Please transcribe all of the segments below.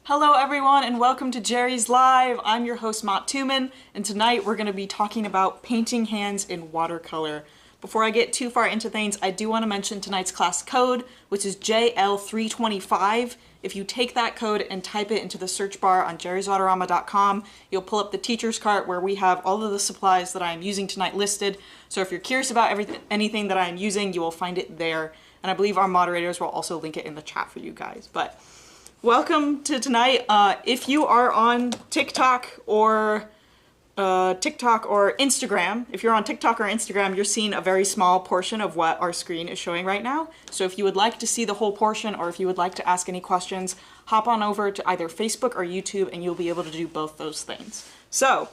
Hello everyone and welcome to Jerry's Live. I'm your host Mott Tuman, and tonight we're going to be talking about painting hands in watercolor. Before I get too far into things, I do want to mention tonight's class code, which is JL325. If you take that code and type it into the search bar on JerrysArtarama.com, you'll pull up the teacher's cart where we have all of the supplies that I am using tonight listed. So if you're curious about anything that I am using, you will find it there. And I believe our moderators will also link it in the chat for you guys. But welcome to tonight. If you are on TikTok or Instagram, if you're on TikTok or Instagram, you're seeing a very small portion of what our screen is showing right now. So if you would like to see the whole portion, or if you would like to ask any questions, hop on over to either Facebook or YouTube and you'll be able to do both those things. So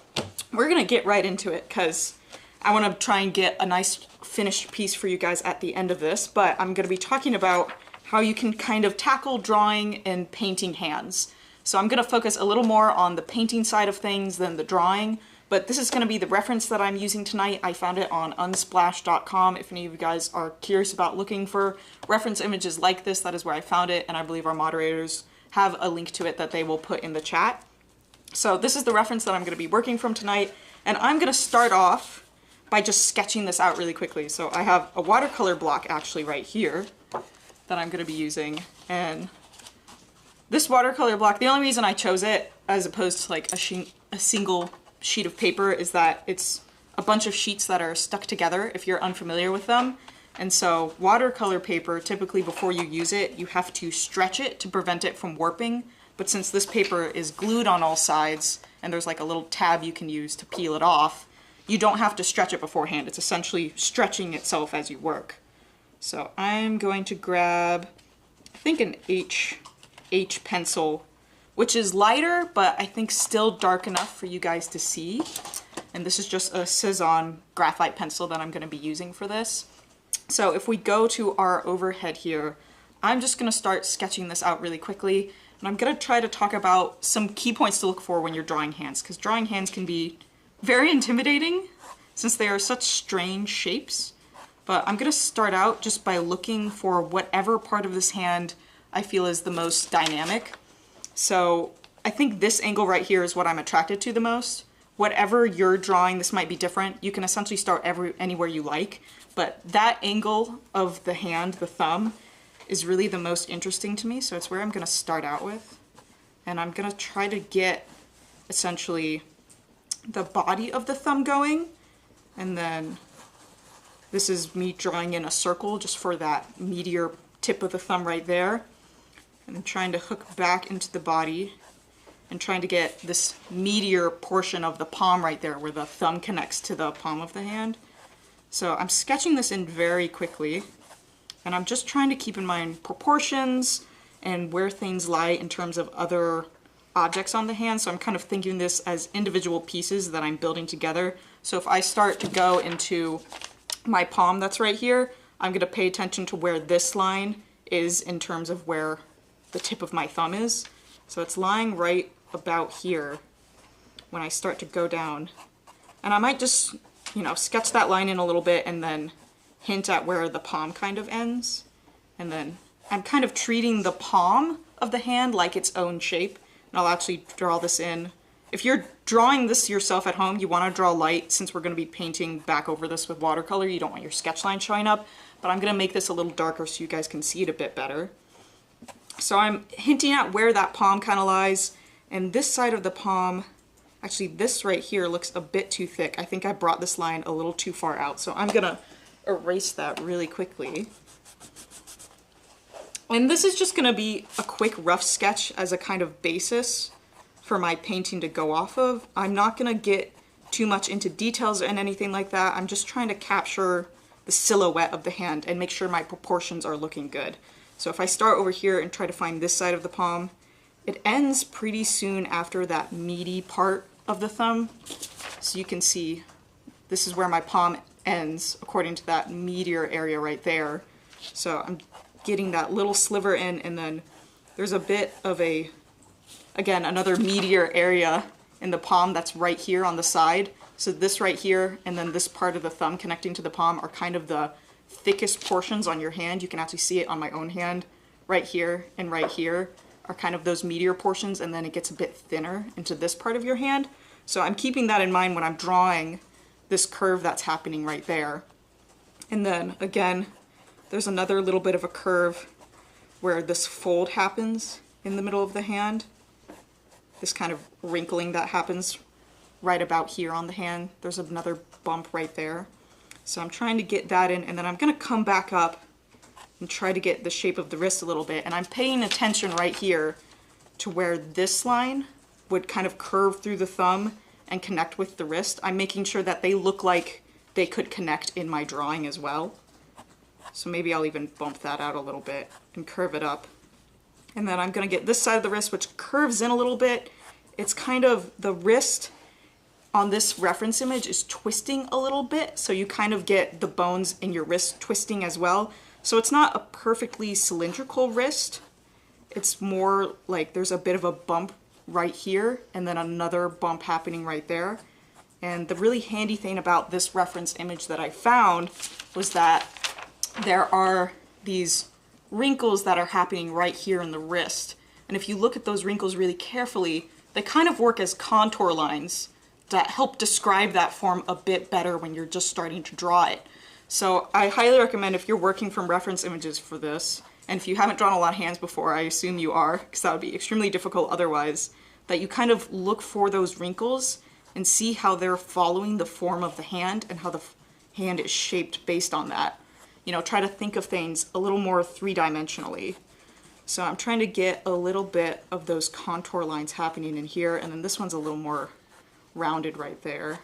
we're gonna get right into it because I want to try and get a nice finished piece for you guys at the end of this, but I'm gonna be talking about how you can kind of tackle drawing and painting hands. So I'm going to focus a little more on the painting side of things than the drawing, but this is going to be the reference that I'm using tonight. I found it on unsplash.com. If any of you guys are curious about looking for reference images like this, that is where I found it, and I believe our moderators have a link to it that they will put in the chat. So this is the reference that I'm going to be working from tonight, and I'm going to start off by just sketching this out really quickly. So I have a watercolor block actually right here that I'm going to be using, and this watercolor block, the only reason I chose it as opposed to like a single sheet of paper is that it's a bunch of sheets that are stuck together if you're unfamiliar with them. And so watercolor paper, typically before you use it, you have to stretch it to prevent it from warping. But since this paper is glued on all sides and there's like a little tab you can use to peel it off, you don't have to stretch it beforehand. It's essentially stretching itself as you work. So I'm going to grab, I think, an H pencil, which is lighter, but I think still dark enough for you guys to see. And this is just a Cezanne graphite pencil that I'm going to be using for this. So if we go to our overhead here, I'm just going to start sketching this out really quickly. And I'm going to try to talk about some key points to look for when you're drawing hands, because drawing hands can be very intimidating since they are such strange shapes. But I'm going to start out just by looking for whatever part of this hand I feel is the most dynamic. So I think this angle right here is what I'm attracted to the most. Whatever you're drawing, this might be different. You can essentially start anywhere you like, but that angle of the hand, the thumb, is really the most interesting to me. So it's where I'm going to start out with. And I'm going to try to get essentially the body of the thumb going, and then this is me drawing in a circle just for that meatier tip of the thumb right there. And I'm trying to hook back into the body and trying to get this meatier portion of the palm right there where the thumb connects to the palm of the hand. So I'm sketching this in very quickly, and I'm just trying to keep in mind proportions and where things lie in terms of other objects on the hand. So I'm kind of thinking this as individual pieces that I'm building together. So if I start to go into my palm that's right here, I'm going to pay attention to where this line is in terms of where the tip of my thumb is. So it's lying right about here when I start to go down. And I might just, sketch that line in a little bit and then hint at where the palm kind of ends. And then I'm kind of treating the palm of the hand like its own shape. And I'll actually draw this in. If you're drawing this yourself at home, you want to draw light. Since we're going to be painting back over this with watercolor, you don't want your sketch line showing up. But I'm going to make this a little darker so you guys can see it a bit better. So I'm hinting at where that palm kind of lies. And this side of the palm, actually this right here looks a bit too thick. I think I brought this line a little too far out. So I'm going to erase that really quickly. And this is just going to be a quick rough sketch as a kind of basis for my painting to go off of. I'm not going to get too much into details and anything like that. I'm just trying to capture the silhouette of the hand and make sure my proportions are looking good. So if I start over here and try to find this side of the palm, it ends pretty soon after that meaty part of the thumb. So you can see this is where my palm ends according to that meatier area right there. So I'm getting that little sliver in, and then there's a bit of a, again, another meatier area in the palm that's right here on the side. So this right here and then this part of the thumb connecting to the palm are kind of the thickest portions on your hand. You can actually see it on my own hand. Right here and right here are kind of those meatier portions, and then it gets a bit thinner into this part of your hand. So I'm keeping that in mind when I'm drawing this curve that's happening right there. And then again, there's another little bit of a curve where this fold happens in the middle of the hand. This kind of wrinkling that happens right about here on the hand. There's another bump right there. So I'm trying to get that in, and then I'm gonna come back up and try to get the shape of the wrist a little bit. And I'm paying attention right here to where this line would kind of curve through the thumb and connect with the wrist. I'm making sure that they look like they could connect in my drawing as well. So maybe I'll even bump that out a little bit and curve it up. And then I'm gonna get this side of the wrist, which curves in a little bit. It's kind of, the wrist on this reference image is twisting a little bit, so you kind of get the bones in your wrist twisting as well. So it's not a perfectly cylindrical wrist. It's more like there's a bit of a bump right here and then another bump happening right there. And the really handy thing about this reference image that I found was that there are these wrinkles that are happening right here in the wrist. And if you look at those wrinkles really carefully, they kind of work as contour lines that help describe that form a bit better when you're just starting to draw it. So I highly recommend, if you're working from reference images for this, and if you haven't drawn a lot of hands before, I assume you are, because that would be extremely difficult otherwise, that you kind of look for those wrinkles and see how they're following the form of the hand and how the hand is shaped based on that. You know, try to think of things a little more three-dimensionally. So I'm trying to get a little bit of those contour lines happening in here, and then this one's a little more rounded right there.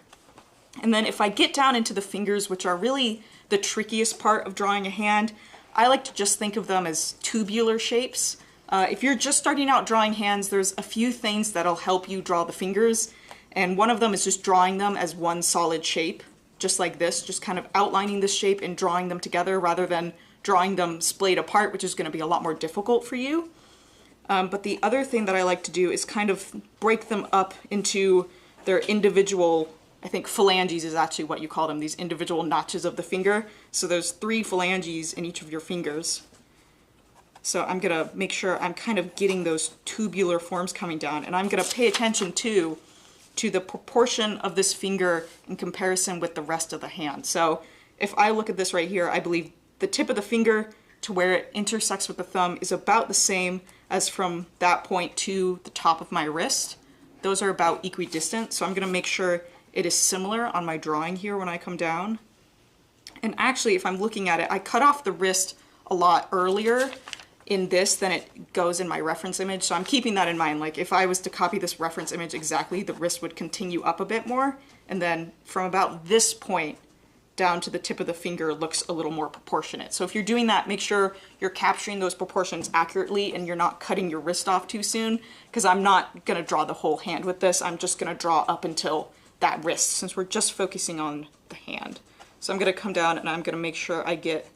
And then if I get down into the fingers, which are really the trickiest part of drawing a hand, I like to just think of them as tubular shapes. If you're just starting out drawing hands, there's a few things that'll help you draw the fingers, and one of them is just drawing them as one solid shape, just like this, just kind of outlining this shape and drawing them together rather than drawing them splayed apart, which is going to be a lot more difficult for you. But the other thing that I like to do is kind of break them up into their individual, I think phalanges is actually what you call them, these individual notches of the finger. So there's 3 phalanges in each of your fingers. So I'm gonna make sure I'm kind of getting those tubular forms coming down, and I'm gonna pay attention to the proportion of this finger in comparison with the rest of the hand. So if I look at this right here, I believe the tip of the finger to where it intersects with the thumb is about the same as from that point to the top of my wrist. Those are about equidistant, so I'm gonna make sure it is similar on my drawing here when I come down. And actually, if I'm looking at it, I cut off the wrist a lot earlier in this than it goes in my reference image, so I'm keeping that in mind. Like if I was to copy this reference image exactly, the wrist would continue up a bit more, and then from about this point down to the tip of the finger looks a little more proportionate. So if you're doing that, make sure you're capturing those proportions accurately and you're not cutting your wrist off too soon, because I'm not gonna draw the whole hand with this. I'm just gonna draw up until that wrist, since we're just focusing on the hand. So I'm gonna come down and I'm gonna make sure I get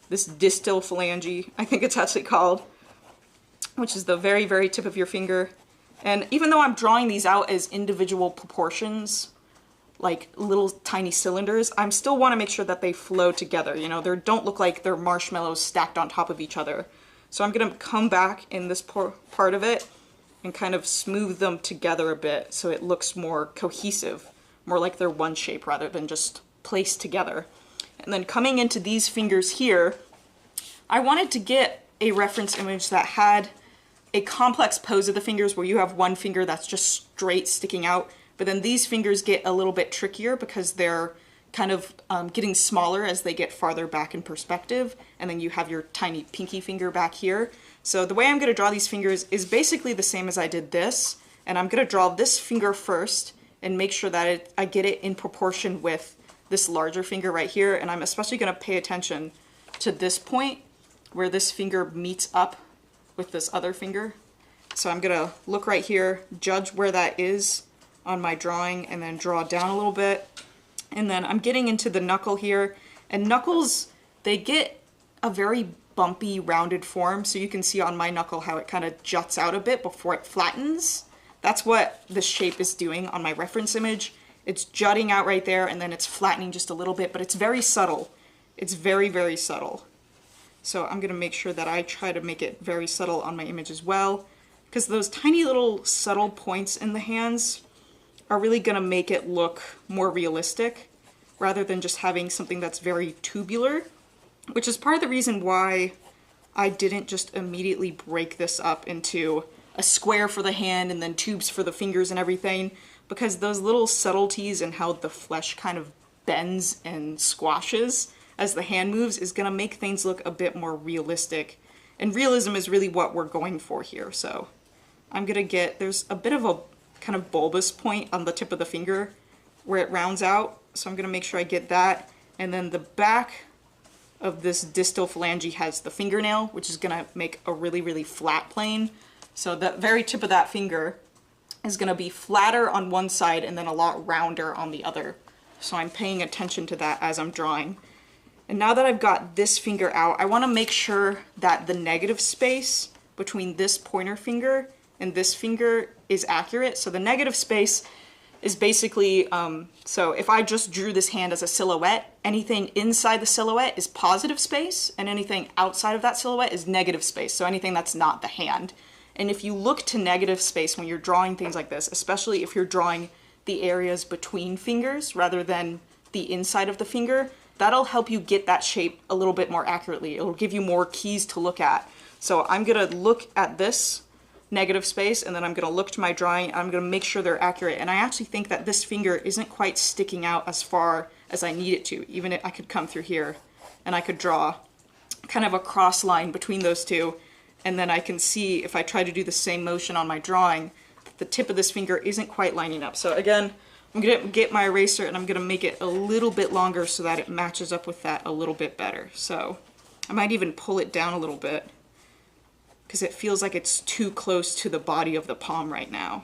this distal phalange, I think it's actually called, which is the very, very tip of your finger. And even though I'm drawing these out as individual proportions, like little tiny cylinders, I still want to make sure that they flow together. You know, they don't look like they're marshmallows stacked on top of each other. So I'm going to come back in this part of it and kind of smooth them together a bit so it looks more cohesive, more like they're one shape rather than just placed together. And then coming into these fingers here, I wanted to get a reference image that had a complex pose of the fingers where you have one finger that's just straight sticking out, but then these fingers get a little bit trickier because they're kind of getting smaller as they get farther back in perspective, and then you have your tiny pinky finger back here. So the way I'm going to draw these fingers is basically the same as I did this, and I'm going to draw this finger first and make sure that I get it in proportion with this larger finger right here, and I'm especially going to pay attention to this point where this finger meets up with this other finger. So I'm going to look right here, judge where that is on my drawing, and then draw down a little bit. And then I'm getting into the knuckle here, and knuckles, they get a very bumpy rounded form, so you can see on my knuckle how it kind of juts out a bit before it flattens. That's what the shape is doing on my reference image. It's jutting out right there, and then it's flattening just a little bit, but it's very subtle. It's very, very subtle. So I'm going to make sure that I try to make it very subtle on my image as well. because those tiny little subtle points in the hands are really gonna make it look more realistic rather than just having something that's very tubular, which is part of the reason why I didn't just immediately break this up into a square for the hand and then tubes for the fingers and everything, because those little subtleties and how the flesh kind of bends and squashes as the hand moves is gonna make things look a bit more realistic. And realism is really what we're going for here. So I'm gonna get, there's a bit of a kind of bulbous point on the tip of the finger where it rounds out. So I'm gonna make sure I get that. And then the back of this distal phalange has the fingernail, which is gonna make a really, really flat plane. So the very tip of that finger is gonna be flatter on one side and then a lot rounder on the other. So I'm paying attention to that as I'm drawing. And now that I've got this finger out, I wanna make sure that the negative space between this pointer finger and this finger is accurate. So the negative space is basically, so if I just drew this hand as a silhouette, anything inside the silhouette is positive space and anything outside of that silhouette is negative space. So anything that's not the hand. And if you look to negative space when you're drawing things like this, especially if you're drawing the areas between fingers rather than the inside of the finger, that'll help you get that shape a little bit more accurately. It'll give you more keys to look at. So I'm gonna look at this negative space and then I'm gonna look to my drawing and I'm gonna make sure they're accurate. And I actually think that this finger isn't quite sticking out as far as I need it to. Even if I could come through here and I could draw kind of a cross line between those two, and then I can see if I try to do the same motion on my drawing, the tip of this finger isn't quite lining up. So again, I'm gonna get my eraser and I'm gonna make it a little bit longer so that it matches up with that a little bit better. So I might even pull it down a little bit because it feels like it's too close to the body of the palm right now.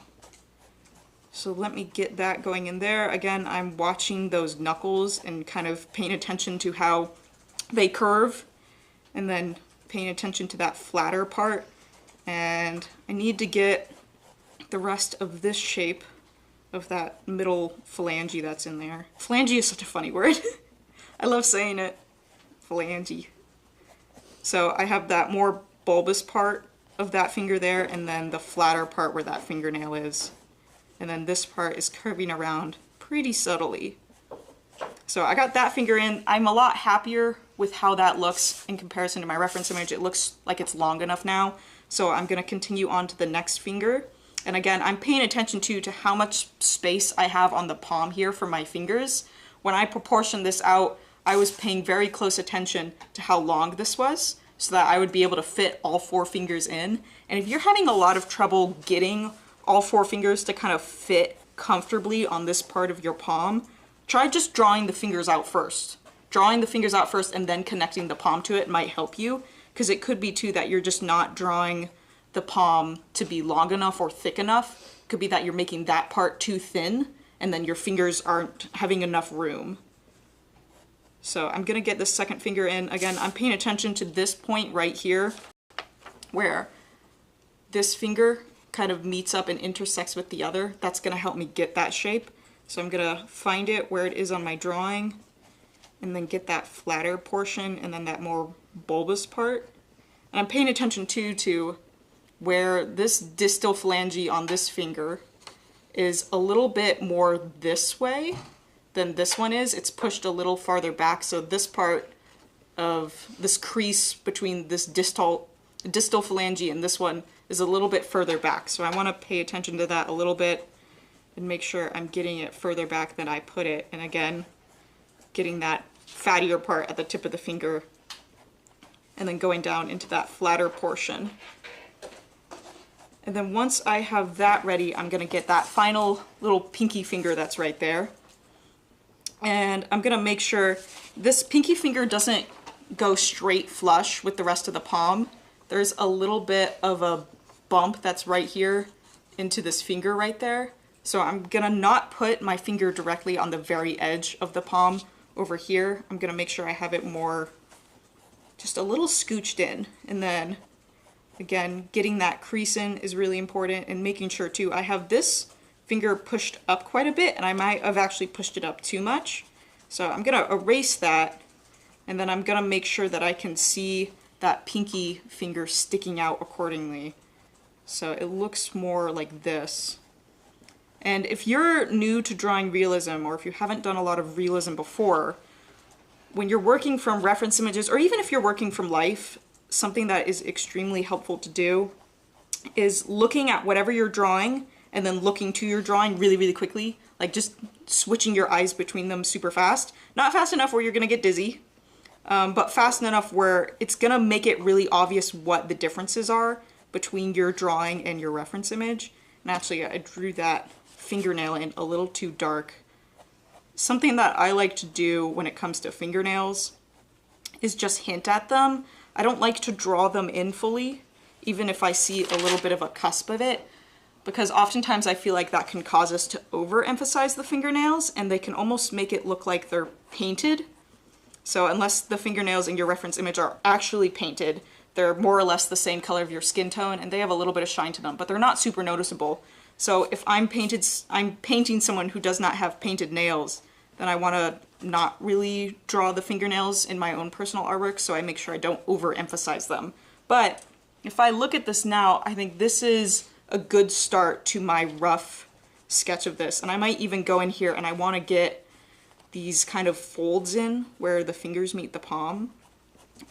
So let me get that going in there. Again, I'm watching those knuckles and kind of paying attention to how they curve and then paying attention to that flatter part. And I need to get the rest of this shape of that middle phalange that's in there. Phalange is such a funny word. I love saying it. Phalange. So I have that more bulbous part of that finger there and then the flatter part where that fingernail is. And then this part is curving around pretty subtly. So I got that finger in. I'm a lot happier with how that looks in comparison to my reference image. It looks like it's long enough now. So I'm gonna continue on to the next finger. And again, I'm paying attention to how much space I have on the palm here for my fingers. When I proportioned this out, I was paying very close attention to how long this was so that I would be able to fit all 4 fingers in. And if you're having a lot of trouble getting all 4 fingers to kind of fit comfortably on this part of your palm, try just drawing the fingers out first. Drawing the fingers out first and then connecting the palm to it might help you, because it could be too that you're just not drawing the palm to be long enough or thick enough. It could be that you're making that part too thin and then your fingers aren't having enough room. So I'm gonna get this second finger in. Again, I'm paying attention to this point right here where this finger kind of meets up and intersects with the other. That's gonna help me get that shape. So I'm gonna find it where it is on my drawing and then get that flatter portion and then that more bulbous part. And I'm paying attention too to where this distal phalange on this finger is a little bit more this way than this one is. It's pushed a little farther back, so this part of this crease between this distal phalange and this one is a little bit further back. So I want to pay attention to that a little bit and make sure I'm getting it further back than I put it. And again, getting that fattier part at the tip of the finger and then going down into that flatter portion. And then once I have that ready, I'm gonna get that final little pinky finger that's right there. And I'm gonna make sure this pinky finger doesn't go straight flush with the rest of the palm. There's a little bit of a bump that's right here into this finger right there. So I'm gonna not put my finger directly on the very edge of the palm over here. I'm gonna make sure I have it more, just a little scooched in. And then again, getting that crease in is really important, and making sure too, I have this finger pushed up quite a bit and I might have actually pushed it up too much. So I'm gonna erase that and then I'm gonna make sure that I can see that pinky finger sticking out accordingly. So it looks more like this. And if you're new to drawing realism, or if you haven't done a lot of realism before, when you're working from reference images, or even if you're working from life, something that is extremely helpful to do is looking at whatever you're drawing and then looking to your drawing really, really quickly. Like just switching your eyes between them super fast. Not fast enough where you're gonna get dizzy, but fast enough where it's gonna make it really obvious what the differences are between your drawing and your reference image. And actually I drew that fingernail in a little too dark. Something that I like to do when it comes to fingernails is just hint at them. I don't like to draw them in fully, even if I see a little bit of a cusp of it, because oftentimes I feel like that can cause us to overemphasize the fingernails and they can almost make it look like they're painted. So unless the fingernails in your reference image are actually painted, they're more or less the same color of your skin tone and they have a little bit of shine to them, but they're not super noticeable. So if I'm painting someone who does not have painted nails, then I want to not really draw the fingernails in my own personal artwork, so I make sure I don't overemphasize them. But if I look at this now, I think this is a good start to my rough sketch of this. And I might even go in here and I want to get these kind of folds in where the fingers meet the palm,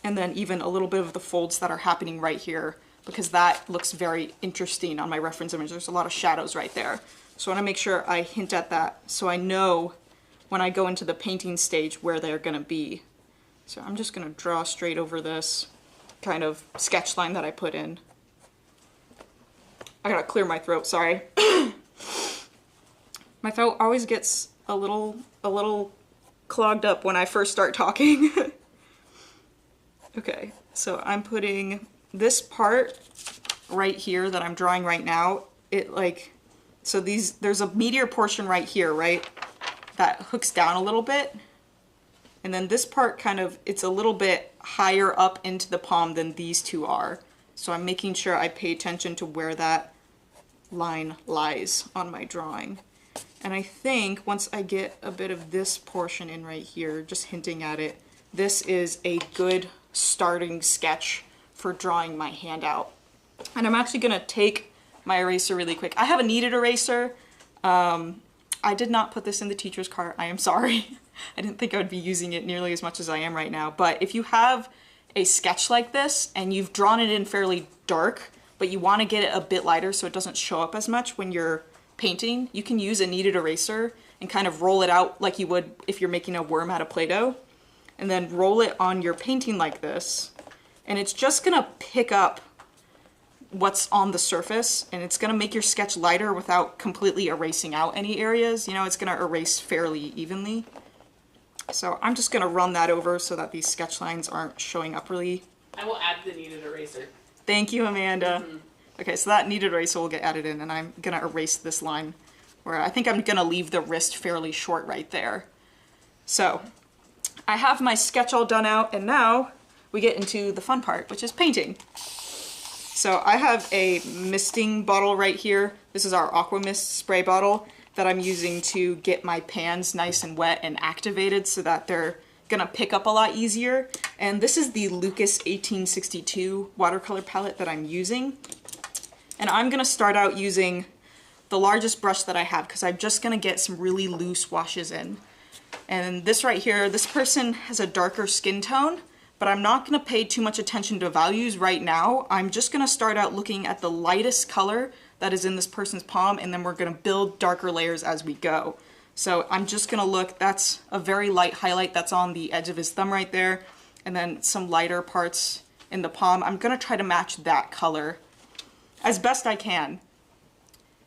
and then even a little bit of the folds that are happening right here, because that looks very interesting on my reference image. There's a lot of shadows right there. So I want to make sure I hint at that so I know when I go into the painting stage where they're going to be. So I'm just going to draw straight over this kind of sketch line that I put in. I gotta clear my throat, sorry. My throat always gets a little clogged up when I first start talking. Okay, so I'm putting this part right here that I'm drawing right now. So there's a meteor portion right here, right? That hooks down a little bit. And then this part it's a little bit higher up into the palm than these two are. So I'm making sure I pay attention to where that line lies on my drawing. And I think once I get a bit of this portion in right here, just hinting at it, this is a good starting sketch for drawing my hand out. And I'm actually gonna take my eraser really quick. I have a kneaded eraser. I did not put this in the teacher's cart, I am sorry. I didn't think I would be using it nearly as much as I am right now. But if you have a sketch like this and you've drawn it in fairly dark, but you want to get it a bit lighter so it doesn't show up as much when you're painting, you can use a kneaded eraser and kind of roll it out like you would if you're making a worm out of Play-Doh, and then roll it on your painting like this, and it's just gonna pick up what's on the surface, and it's gonna make your sketch lighter without completely erasing out any areas. You know, it's gonna erase fairly evenly. So I'm just gonna run that over so that these sketch lines aren't showing up really. I will add the kneaded eraser. Thank you, Amanda. Okay, so that kneaded eraser will get added in, and I'm gonna erase this line where I think I'm gonna leave the wrist fairly short right there. So I have my sketch all done out, and now we get into the fun part, which is painting. So I have a misting bottle right here. This is our Aqua Mist spray bottle that I'm using to get my pans nice and wet and activated so that they're gonna pick up a lot easier. And this is the Lucas 1862 watercolor palette that I'm using. And I'm gonna start out using the largest brush that I have because I'm just gonna get some really loose washes in. And this right here, this person has a darker skin tone, but I'm not gonna pay too much attention to values right now. I'm just gonna start out looking at the lightest color that is in this person's palm, and then we're gonna build darker layers as we go. So I'm just gonna look, that's a very light highlight that's on the edge of his thumb right there, and then some lighter parts in the palm. I'm gonna try to match that color as best I can.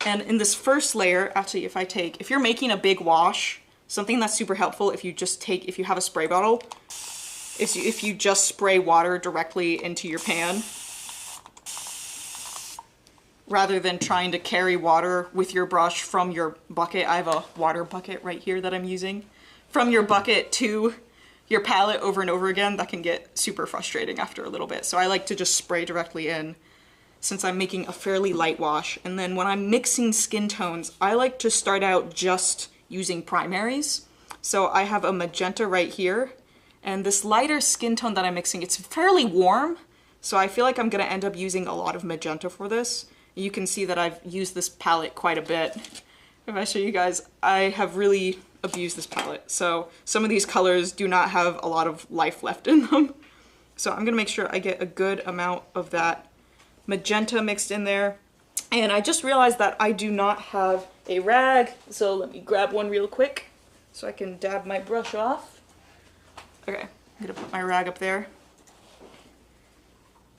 And in this first layer, actually if you're making a big wash, something that's super helpful if you have a spray bottle, is if you just spray water directly into your pan, rather than trying to carry water with your brush from your bucket. I have a water bucket right here that I'm using. From your bucket to your palette over and over again, that can get super frustrating after a little bit. So I like to just spray directly in since I'm making a fairly light wash. And then when I'm mixing skin tones, I like to start out just using primaries. So I have a magenta right here, and this lighter skin tone that I'm mixing, it's fairly warm, so I feel like I'm gonna end up using a lot of magenta for this. You can see that I've used this palette quite a bit. If I show you guys, I have really abused this palette. So some of these colors do not have a lot of life left in them. So I'm gonna make sure I get a good amount of that magenta mixed in there. And I just realized that I do not have a rag, so let me grab one real quick so I can dab my brush off. Okay, I'm gonna put my rag up there.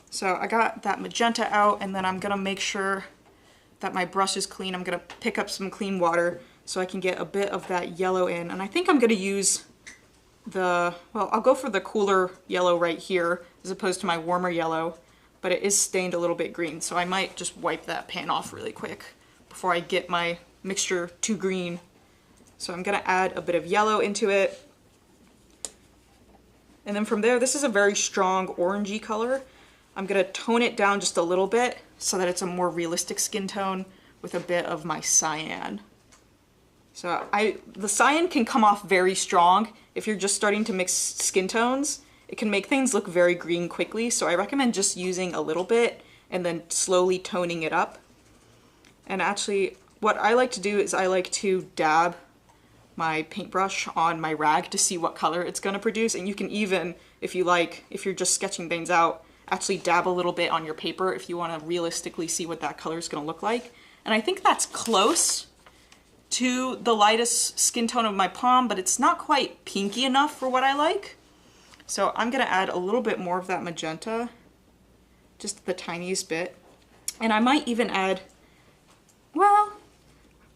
So I got that magenta out, and then I'm gonna make sure that my brush is clean. I'm gonna pick up some clean water so I can get a bit of that yellow in. And I think I'm gonna use well, I'll go for the cooler yellow right here as opposed to my warmer yellow, but it is stained a little bit green, so I might just wipe that pan off really quick before I get my mixture too green. So I'm gonna add a bit of yellow into it. And then from there, this is a very strong orangey color. I'm gonna tone it down just a little bit so that it's a more realistic skin tone with a bit of my cyan. So the cyan can come off very strong. If you're just starting to mix skin tones, it can make things look very green quickly. So I recommend just using a little bit and then slowly toning it up. And actually, what I like to do is I like to dab my paintbrush on my rag to see what color it's gonna produce. And you can even, if you like, if you're just sketching things out, actually dab a little bit on your paper if you wanna realistically see what that color is gonna look like. And I think that's close to the lightest skin tone of my palm, but it's not quite pinky enough for what I like. So I'm gonna add a little bit more of that magenta, just the tiniest bit. And I might even add, well,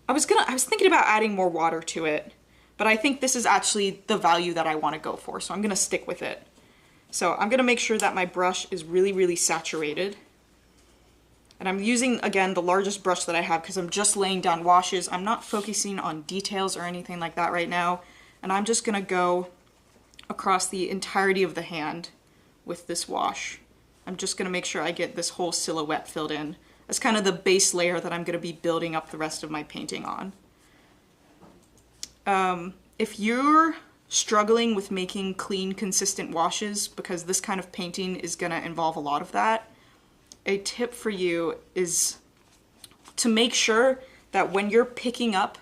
I was thinking about adding more water to it, but I think this is actually the value that I wanna go for, so I'm gonna stick with it. So I'm gonna make sure that my brush is really, really saturated. And I'm using, again, the largest brush that I have because I'm just laying down washes. I'm not focusing on details or anything like that right now. And I'm just gonna go across the entirety of the hand with this wash. I'm just gonna make sure I get this whole silhouette filled in. That's kind of the base layer that I'm gonna be building up the rest of my painting on. If you're struggling with making clean, consistent washes, because this kind of painting is gonna involve a lot of that, a tip for you is to make sure that when you're picking up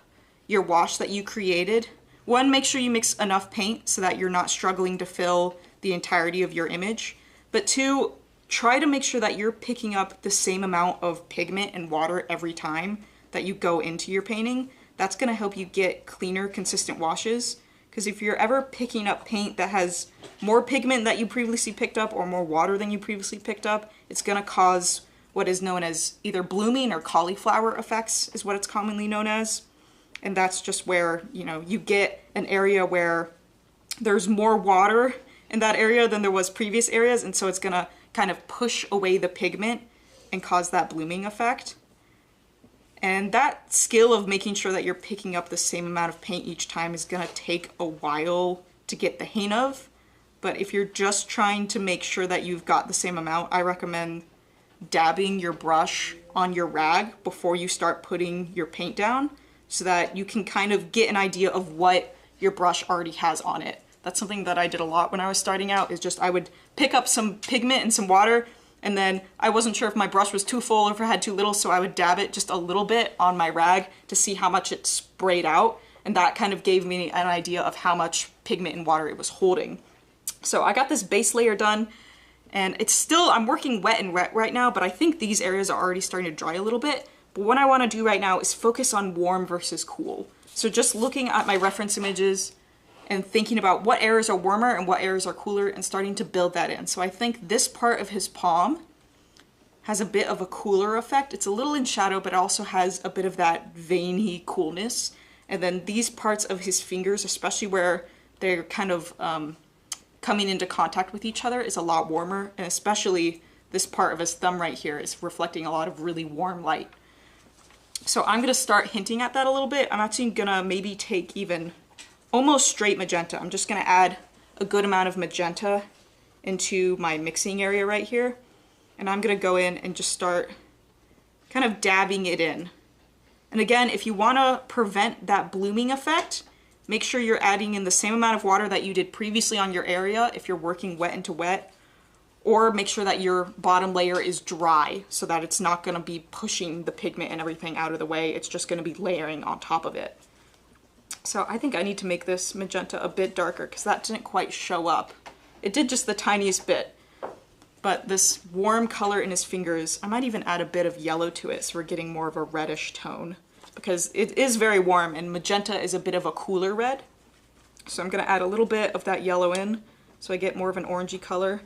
your wash that you created, one, make sure you mix enough paint so that you're not struggling to fill the entirety of your image, but two, try to make sure that you're picking up the same amount of pigment and water every time that you go into your painting. That's gonna help you get cleaner, consistent washes. Because if you're ever picking up paint that has more pigment that you previously picked up or more water than you previously picked up, it's gonna cause what is known as either blooming or cauliflower effects is what it's commonly known as. And that's just where, you know, you get an area where there's more water in that area than there was previous areas, and so it's gonna kind of push away the pigment and cause that blooming effect. And that skill of making sure that you're picking up the same amount of paint each time is gonna take a while to get the hang of. But if you're just trying to make sure that you've got the same amount, I recommend dabbing your brush on your rag before you start putting your paint down so that you can kind of get an idea of what your brush already has on it. That's something that I did a lot when I was starting out, is just I would pick up some pigment and some water, and then I wasn't sure if my brush was too full or if it had too little, so I would dab it just a little bit on my rag to see how much it sprayed out, and that kind of gave me an idea of how much pigment and water it was holding. So I got this base layer done, and it's still, I'm working wet and wet right now, but I think these areas are already starting to dry a little bit. But what I want to do right now is focus on warm versus cool. So just looking at my reference images and thinking about what areas are warmer and what areas are cooler and starting to build that in. So I think this part of his palm has a bit of a cooler effect. It's a little in shadow, but it also has a bit of that veiny coolness. And then these parts of his fingers, especially where they're kind of coming into contact with each other, is a lot warmer. And especially this part of his thumb right here is reflecting a lot of really warm light. So I'm gonna start hinting at that a little bit. I'm actually gonna maybe take even almost straight magenta. I'm just gonna add a good amount of magenta into my mixing area right here. And I'm gonna go in and just start kind of dabbing it in. And again, if you wanna prevent that blooming effect, make sure you're adding in the same amount of water that you did previously on your area if you're working wet into wet, or make sure that your bottom layer is dry so that it's not going to be pushing the pigment and everything out of the way. It's just going to be layering on top of it. So I think I need to make this magenta a bit darker because that didn't quite show up. It did just the tiniest bit, but this warm color in his fingers, I might even add a bit of yellow to it so we're getting more of a reddish tone because it is very warm and magenta is a bit of a cooler red. So I'm going to add a little bit of that yellow in so I get more of an orangey color.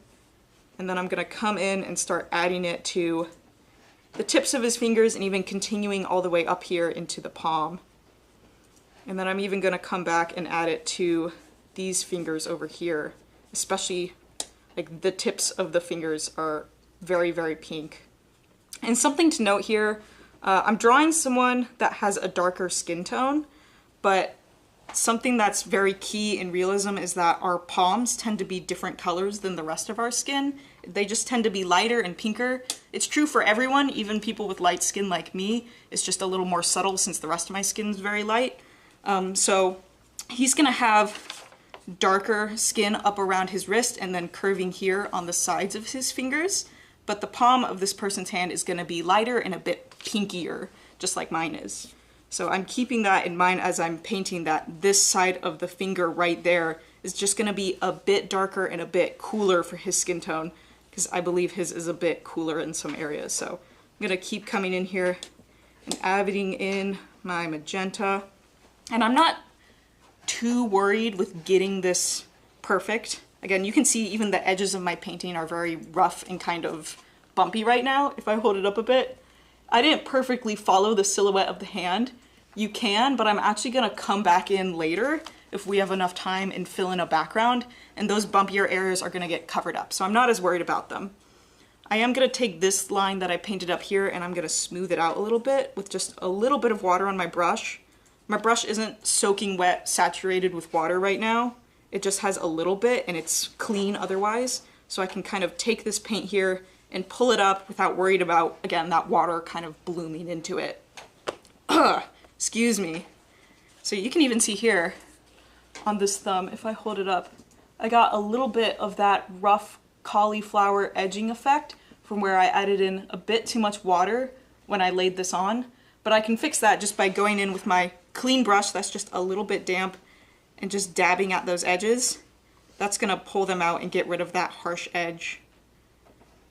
And then I'm going to come in and start adding it to the tips of his fingers and even continuing all the way up here into the palm. And then I'm even going to come back and add it to these fingers over here, especially like the tips of the fingers are very, very pink. And something to note here, I'm drawing someone that has a darker skin tone, but something that's very key in realism is that our palms tend to be different colors than the rest of our skin. They just tend to be lighter and pinker. It's true for everyone, even people with light skin like me. It's just a little more subtle since the rest of my skin is very light. So he's gonna have darker skin up around his wrist and then curving here on the sides of his fingers. But the palm of this person's hand is gonna be lighter and a bit pinkier, just like mine is. So I'm keeping that in mind as I'm painting that this side of the finger right there is just going to be a bit darker and a bit cooler for his skin tone because I believe his is a bit cooler in some areas. So I'm going to keep coming in here and adding in my magenta. And I'm not too worried with getting this perfect. Again, you can see even the edges of my painting are very rough and kind of bumpy right now if I hold it up a bit. I didn't perfectly follow the silhouette of the hand. You can, but I'm actually gonna come back in later if we have enough time and fill in a background, and those bumpier areas are gonna get covered up, so I'm not as worried about them. I am gonna take this line that I painted up here and I'm gonna smooth it out a little bit with just a little bit of water on my brush. My brush isn't soaking wet, saturated with water right now. It just has a little bit and it's clean otherwise, so I can kind of take this paint here and pull it up without worried about, again, that water kind of blooming into it. Ugh, excuse me. So you can even see here on this thumb, if I hold it up, I got a little bit of that rough cauliflower edging effect from where I added in a bit too much water when I laid this on. But I can fix that just by going in with my clean brush that's just a little bit damp and just dabbing at those edges. That's gonna pull them out and get rid of that harsh edge.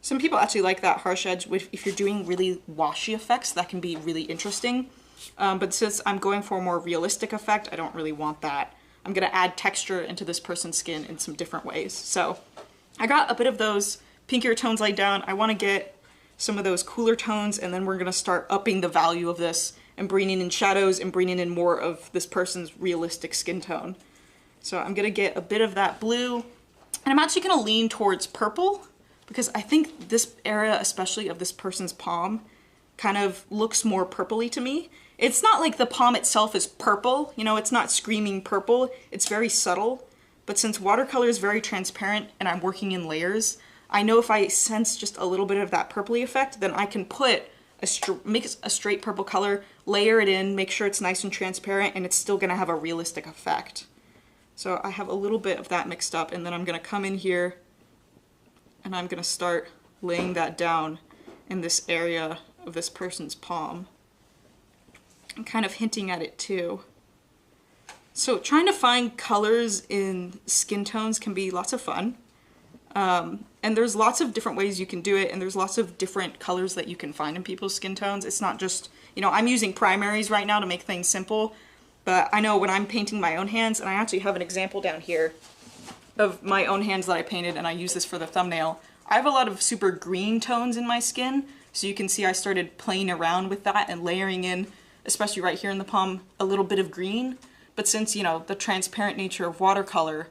Some people actually like that harsh edge if you're doing really washy effects. That can be really interesting. But since I'm going for a more realistic effect, I don't really want that. I'm gonna add texture into this person's skin in some different ways. So I got a bit of those pinkier tones laid down. I wanna get some of those cooler tones, and then we're gonna start upping the value of this and bringing in shadows and bringing in more of this person's realistic skin tone. So I'm gonna get a bit of that blue, and I'm actually gonna lean towards purple, because I think this area, especially of this person's palm, kind of looks more purpley to me. It's not like the palm itself is purple, you know, it's not screaming purple, it's very subtle. But since watercolor is very transparent and I'm working in layers, I know if I sense just a little bit of that purpley effect, then I can put make a straight purple color, layer it in, make sure it's nice and transparent, and it's still gonna have a realistic effect. So I have a little bit of that mixed up, and then I'm gonna come in here and I'm gonna start laying that down in this area of this person's palm. I'm kind of hinting at it too. So trying to find colors in skin tones can be lots of fun. And there's lots of different ways you can do it, and there's lots of different colors that you can find in people's skin tones. It's not just, you know, I'm using primaries right now to make things simple, but I know when I'm painting my own hands, and I actually have an example down here of my own hands that I painted, and I use this for the thumbnail. I have a lot of super green tones in my skin, so you can see I started playing around with that and layering in, especially right here in the palm, a little bit of green. But since, you know, the transparent nature of watercolor,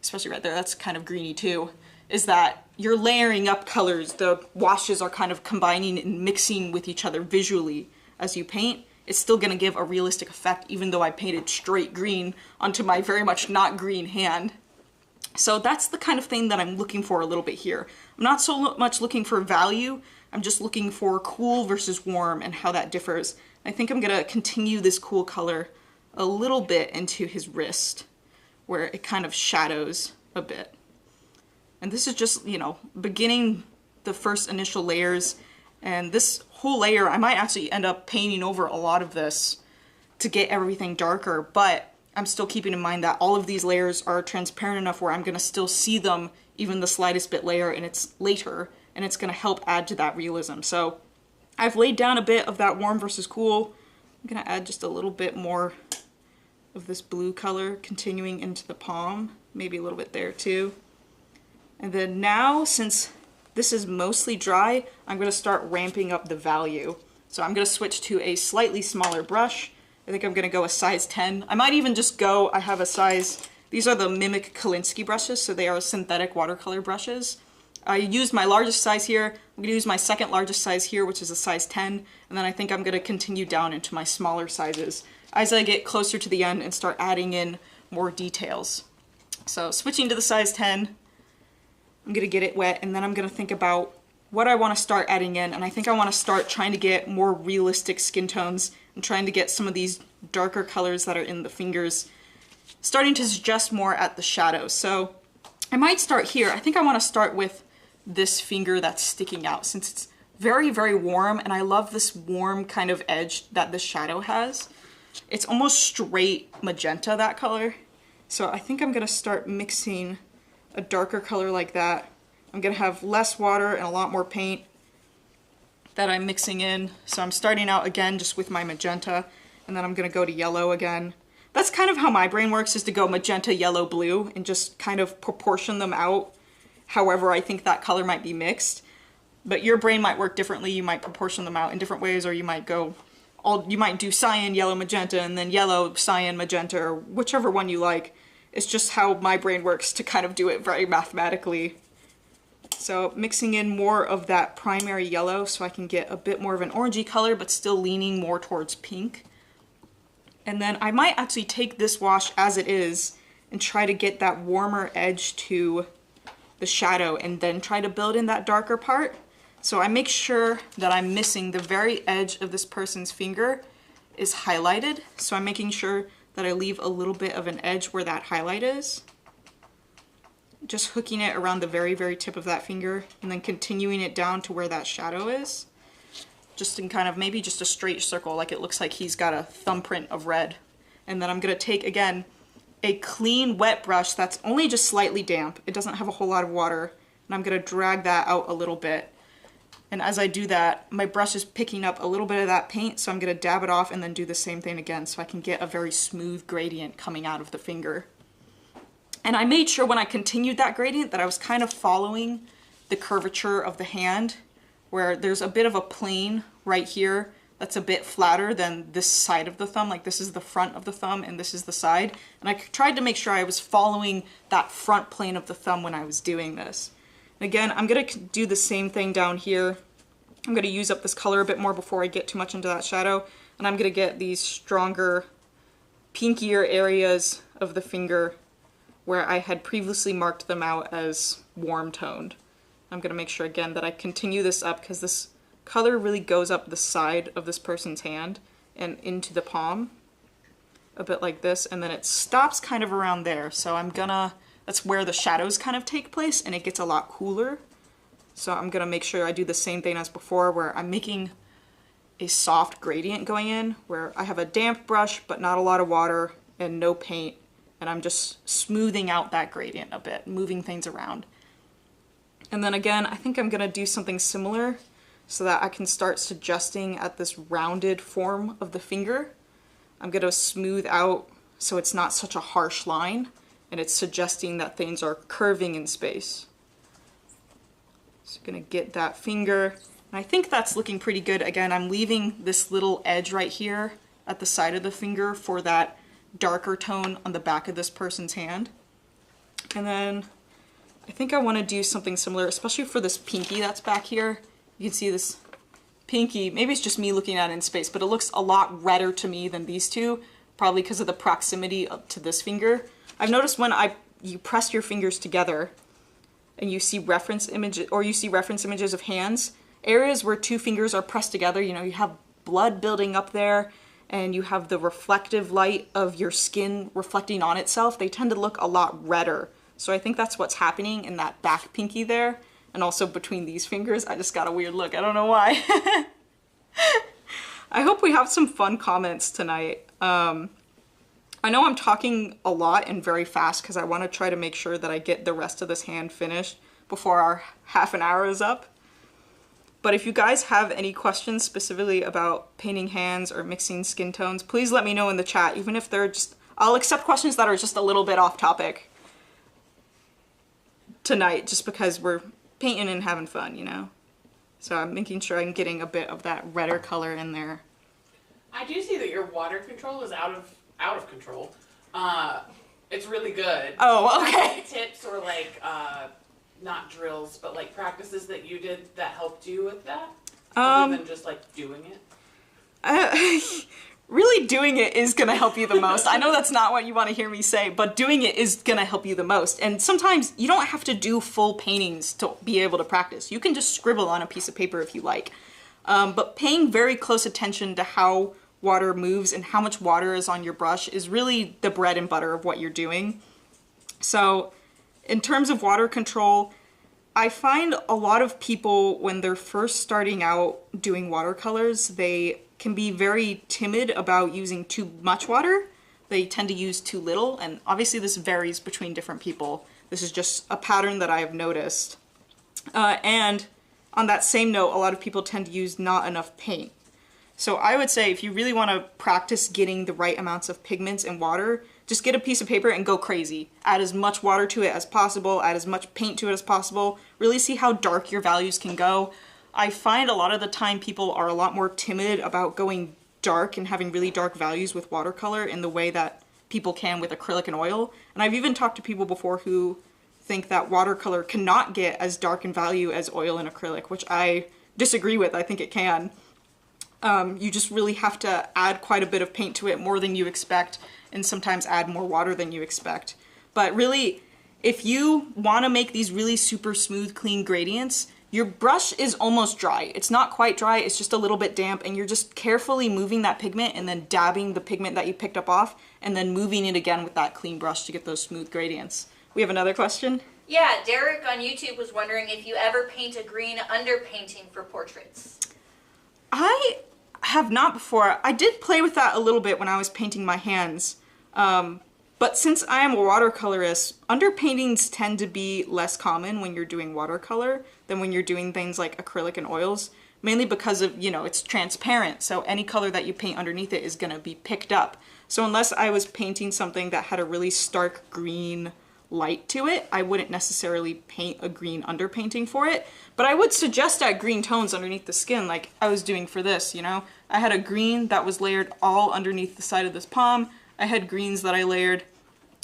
especially right there, that's kind of greeny too, is that you're layering up colors. The washes are kind of combining and mixing with each other visually as you paint. It's still gonna give a realistic effect even though I painted straight green onto my very much not green hand. So that's the kind of thing that I'm looking for a little bit here. I'm not so much looking for value, I'm just looking for cool versus warm and how that differs. I think I'm gonna continue this cool color a little bit into his wrist where it kind of shadows a bit. And this is just, you know, beginning the first initial layers. And this whole layer, I might actually end up painting over a lot of this to get everything darker, but I'm still keeping in mind that all of these layers are transparent enough where I'm gonna still see them, even the slightest bit later, and it's gonna help add to that realism. So I've laid down a bit of that warm versus cool. I'm gonna add just a little bit more of this blue color continuing into the palm, maybe a little bit there too. And then now, since this is mostly dry, I'm gonna start ramping up the value. So I'm gonna switch to a slightly smaller brush. I think I'm gonna go a size 10. I might even just go, I have a size, these are the Mimic Kolinsky brushes, so they are synthetic watercolor brushes. I used my largest size here. I'm gonna use my second largest size here, which is a size 10, and then I think I'm gonna continue down into my smaller sizes as I get closer to the end and start adding in more details. So switching to the size 10, I'm gonna get it wet, and then I'm gonna think about what I wanna start adding in, and I think I wanna start trying to get more realistic skin tones and trying to get some of these darker colors that are in the fingers starting to suggest more at the shadows. So I might start here. I think I wanna start with this finger that's sticking out since it's very, very warm, and I love this warm kind of edge that the shadow has. It's almost straight magenta, that color. So I think I'm gonna start mixing a darker color like that. I'm gonna have less water and a lot more paint that I'm mixing in. So I'm starting out again just with my magenta, and then I'm gonna go to yellow again. That's kind of how my brain works, is to go magenta, yellow, blue, and just kind of proportion them out however I think that color might be mixed. But your brain might work differently. You might proportion them out in different ways, or you might go you might do cyan, yellow, magenta, and then yellow, cyan, magenta, or whichever one you like. It's just how my brain works to kind of do it very mathematically. So mixing in more of that primary yellow so I can get a bit more of an orangey color, but still leaning more towards pink. And then I might actually take this wash as it is and try to get that warmer edge to the shadow and then try to build in that darker part. So I make sure that I'm missing the very edge of this person's finger is highlighted. So I'm making sure that I leave a little bit of an edge where that highlight is. Just hooking it around the very, very tip of that finger and then continuing it down to where that shadow is. Just in kind of maybe just a straight circle, like it looks like he's got a thumbprint of red. And then I'm gonna take, again, a clean wet brush that's only just slightly damp. It doesn't have a whole lot of water. And I'm gonna drag that out a little bit. And as I do that, my brush is picking up a little bit of that paint, so I'm gonna dab it off and then do the same thing again so I can get a very smooth gradient coming out of the finger. And I made sure when I continued that gradient that I was kind of following the curvature of the hand, where there's a bit of a plane right here that's a bit flatter than this side of the thumb. Like this is the front of the thumb and this is the side. And I tried to make sure I was following that front plane of the thumb when I was doing this. And again, I'm gonna do the same thing down here. I'm gonna use up this color a bit more before I get too much into that shadow. And I'm gonna get these stronger, pinkier areas of the finger where I had previously marked them out as warm toned. I'm gonna make sure again that I continue this up because this color really goes up the side of this person's hand and into the palm, a bit like this, and then it stops kind of around there. So that's where the shadows kind of take place and it gets a lot cooler. So I'm gonna make sure I do the same thing as before, where I'm making a soft gradient going in, where I have a damp brush but not a lot of water and no paint, and I'm just smoothing out that gradient a bit, moving things around. And then again, I think I'm gonna do something similar so that I can start suggesting at this rounded form of the finger. I'm gonna smooth out so it's not such a harsh line and it's suggesting that things are curving in space. So I'm gonna get that finger, and I think that's looking pretty good. Again, I'm leaving this little edge right here at the side of the finger for that darker tone on the back of this person's hand. And then I think I want to do something similar, especially for this pinky that's back here. You can see this pinky, maybe it's just me looking at it in space, but it looks a lot redder to me than these two, probably because of the proximity to this finger. I've noticed when you press your fingers together and you see reference images of hands, areas where two fingers are pressed together, you know, you have blood building up there, and you have the reflective light of your skin reflecting on itself, they tend to look a lot redder. So I think that's what's happening in that back pinky there. And also between these fingers, I just got a weird look. I don't know why. I hope we have some fun comments tonight. I know I'm talking a lot and very fast because I want to try to make sure that I get the rest of this hand finished before our half an hour is up. But if you guys have any questions specifically about painting hands or mixing skin tones, please let me know in the chat, even if they're just, I'll accept questions that are just a little bit off topic tonight, just because we're painting and having fun, you know? So I'm making sure I'm getting a bit of that redder color in there. I do see that your water control is out of control. It's really good. Oh, okay. Tips or like, not drills, but like practices that you did that helped you with that? Other than just like doing it? Really doing it is gonna help you the most. I know that's not what you want to hear me say, but doing it is gonna help you the most. And sometimes you don't have to do full paintings to be able to practice. You can just scribble on a piece of paper if you like. But paying very close attention to how water moves and how much water is on your brush is really the bread and butter of what you're doing. So in terms of water control, I find a lot of people when they're first starting out doing watercolors, they can be very timid about using too much water. They tend to use too little, and obviously this varies between different people. This is just a pattern that I have noticed. And on that same note, a lot of people tend to use not enough paint. So I would say if you really want to practice getting the right amounts of pigments and water, just get a piece of paper and go crazy. Add as much water to it as possible, add as much paint to it as possible. Really see how dark your values can go. I find a lot of the time people are a lot more timid about going dark and having really dark values with watercolor in the way that people can with acrylic and oil. And I've even talked to people before who think that watercolor cannot get as dark in value as oil and acrylic, which I disagree with. I think it can. You just really have to add quite a bit of paint to it, more than you expect, and sometimes add more water than you expect. But really, if you want to make these really super smooth, clean gradients, your brush is almost dry. It's not quite dry, it's just a little bit damp, and you're just carefully moving that pigment and then dabbing the pigment that you picked up off, and then moving it again with that clean brush to get those smooth gradients. We have another question? Yeah, Derek on YouTube was wondering if you ever paint a green underpainting for portraits. I have not before. I did play with that a little bit when I was painting my hands. But since I am a watercolorist, underpaintings tend to be less common when you're doing watercolor than when you're doing things like acrylic and oils, mainly because of, you know, it's transparent, so any color that you paint underneath it is going to be picked up. So unless I was painting something that had a really stark green light to it, I wouldn't necessarily paint a green underpainting for it, but I would suggest add green tones underneath the skin like I was doing for this, you know? I had a green that was layered all underneath the side of this palm. I had greens that I layered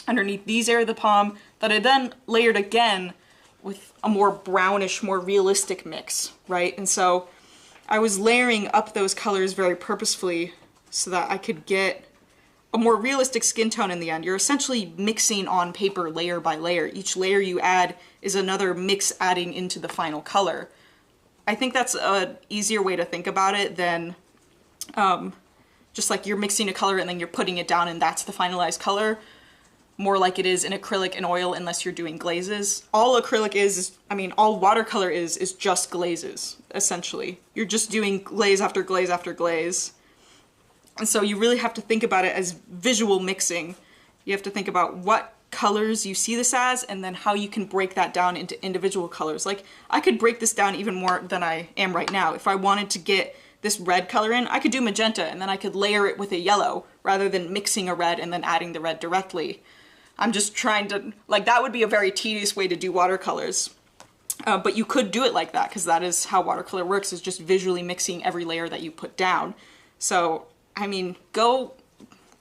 underneath these area of the palm that I then layered again with a more brownish, more realistic mix, right? And so I was layering up those colors very purposefully so that I could get a more realistic skin tone in the end. You're essentially mixing on paper layer by layer. Each layer you add is another mix adding into the final color. I think that's an easier way to think about it than just like you're mixing a color and then you're putting it down and that's the finalized color. More like it is in acrylic and oil, unless you're doing glazes. All acrylic is, I mean, all watercolor is just glazes, essentially. You're just doing glaze after glaze after glaze. And so you really have to think about it as visual mixing. You have to think about what colors you see this as, and then how you can break that down into individual colors. Like, I could break this down even more than I am right now. If I wanted to get this red color in, I could do magenta, and then I could layer it with a yellow, rather than mixing a red and then adding the red directly. I'm just trying to, like, that would be a very tedious way to do watercolors. But you could do it like that, because that is how watercolor works, is just visually mixing every layer that you put down. So, I mean, go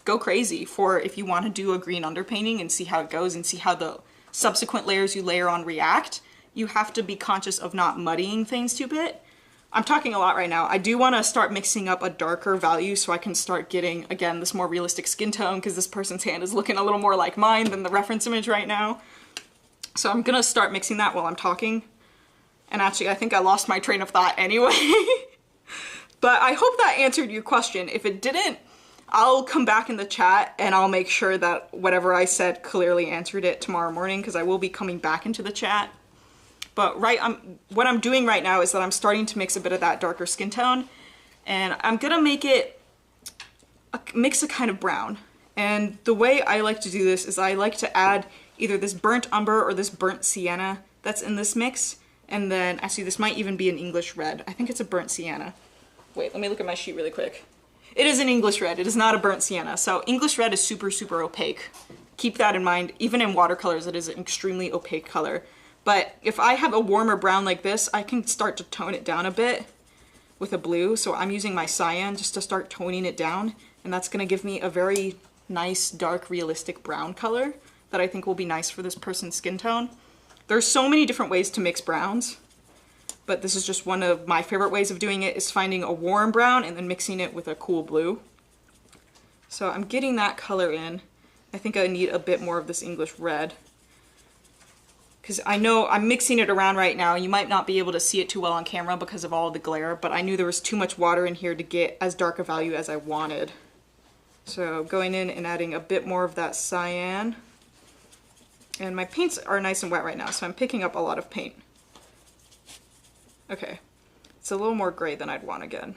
crazy for if you want to do a green underpainting and see how it goes and see how the subsequent layers you layer on react. You have to be conscious of not muddying things too bit. I'm talking a lot right now. I do want to start mixing up a darker value so I can start getting, again, this more realistic skin tone, because this person's hand is looking a little more like mine than the reference image right now. So I'm gonna start mixing that while I'm talking. And actually, I think I lost my train of thought anyway. But I hope that answered your question. If it didn't, I'll come back in the chat and I'll make sure that whatever I said clearly answered it tomorrow morning, because I will be coming back into the chat. But what I'm doing right now is that I'm starting to mix a bit of that darker skin tone, and I'm gonna make it mix a kind of brown. And the way I like to do this is I like to add either this burnt umber or this burnt sienna that's in this mix. And then, actually this might even be an English red. I think it's a burnt sienna. Wait, let me look at my sheet really quick. It is an English red, it is not a burnt sienna. So English red is super, super opaque. Keep that in mind. Even in watercolors, it is an extremely opaque color. But if I have a warmer brown like this, I can start to tone it down a bit with a blue. So I'm using my cyan just to start toning it down. And that's gonna give me a very nice, dark, realistic brown color that I think will be nice for this person's skin tone. There's so many different ways to mix browns, but this is just one of my favorite ways of doing it, is finding a warm brown and then mixing it with a cool blue. So I'm getting that color in. I think I need a bit more of this English red, because I know I'm mixing it around right now. You might not be able to see it too well on camera because of all the glare, but I knew there was too much water in here to get as dark a value as I wanted. So going in and adding a bit more of that cyan. And my paints are nice and wet right now, so I'm picking up a lot of paint. Okay, it's a little more gray than I'd want again.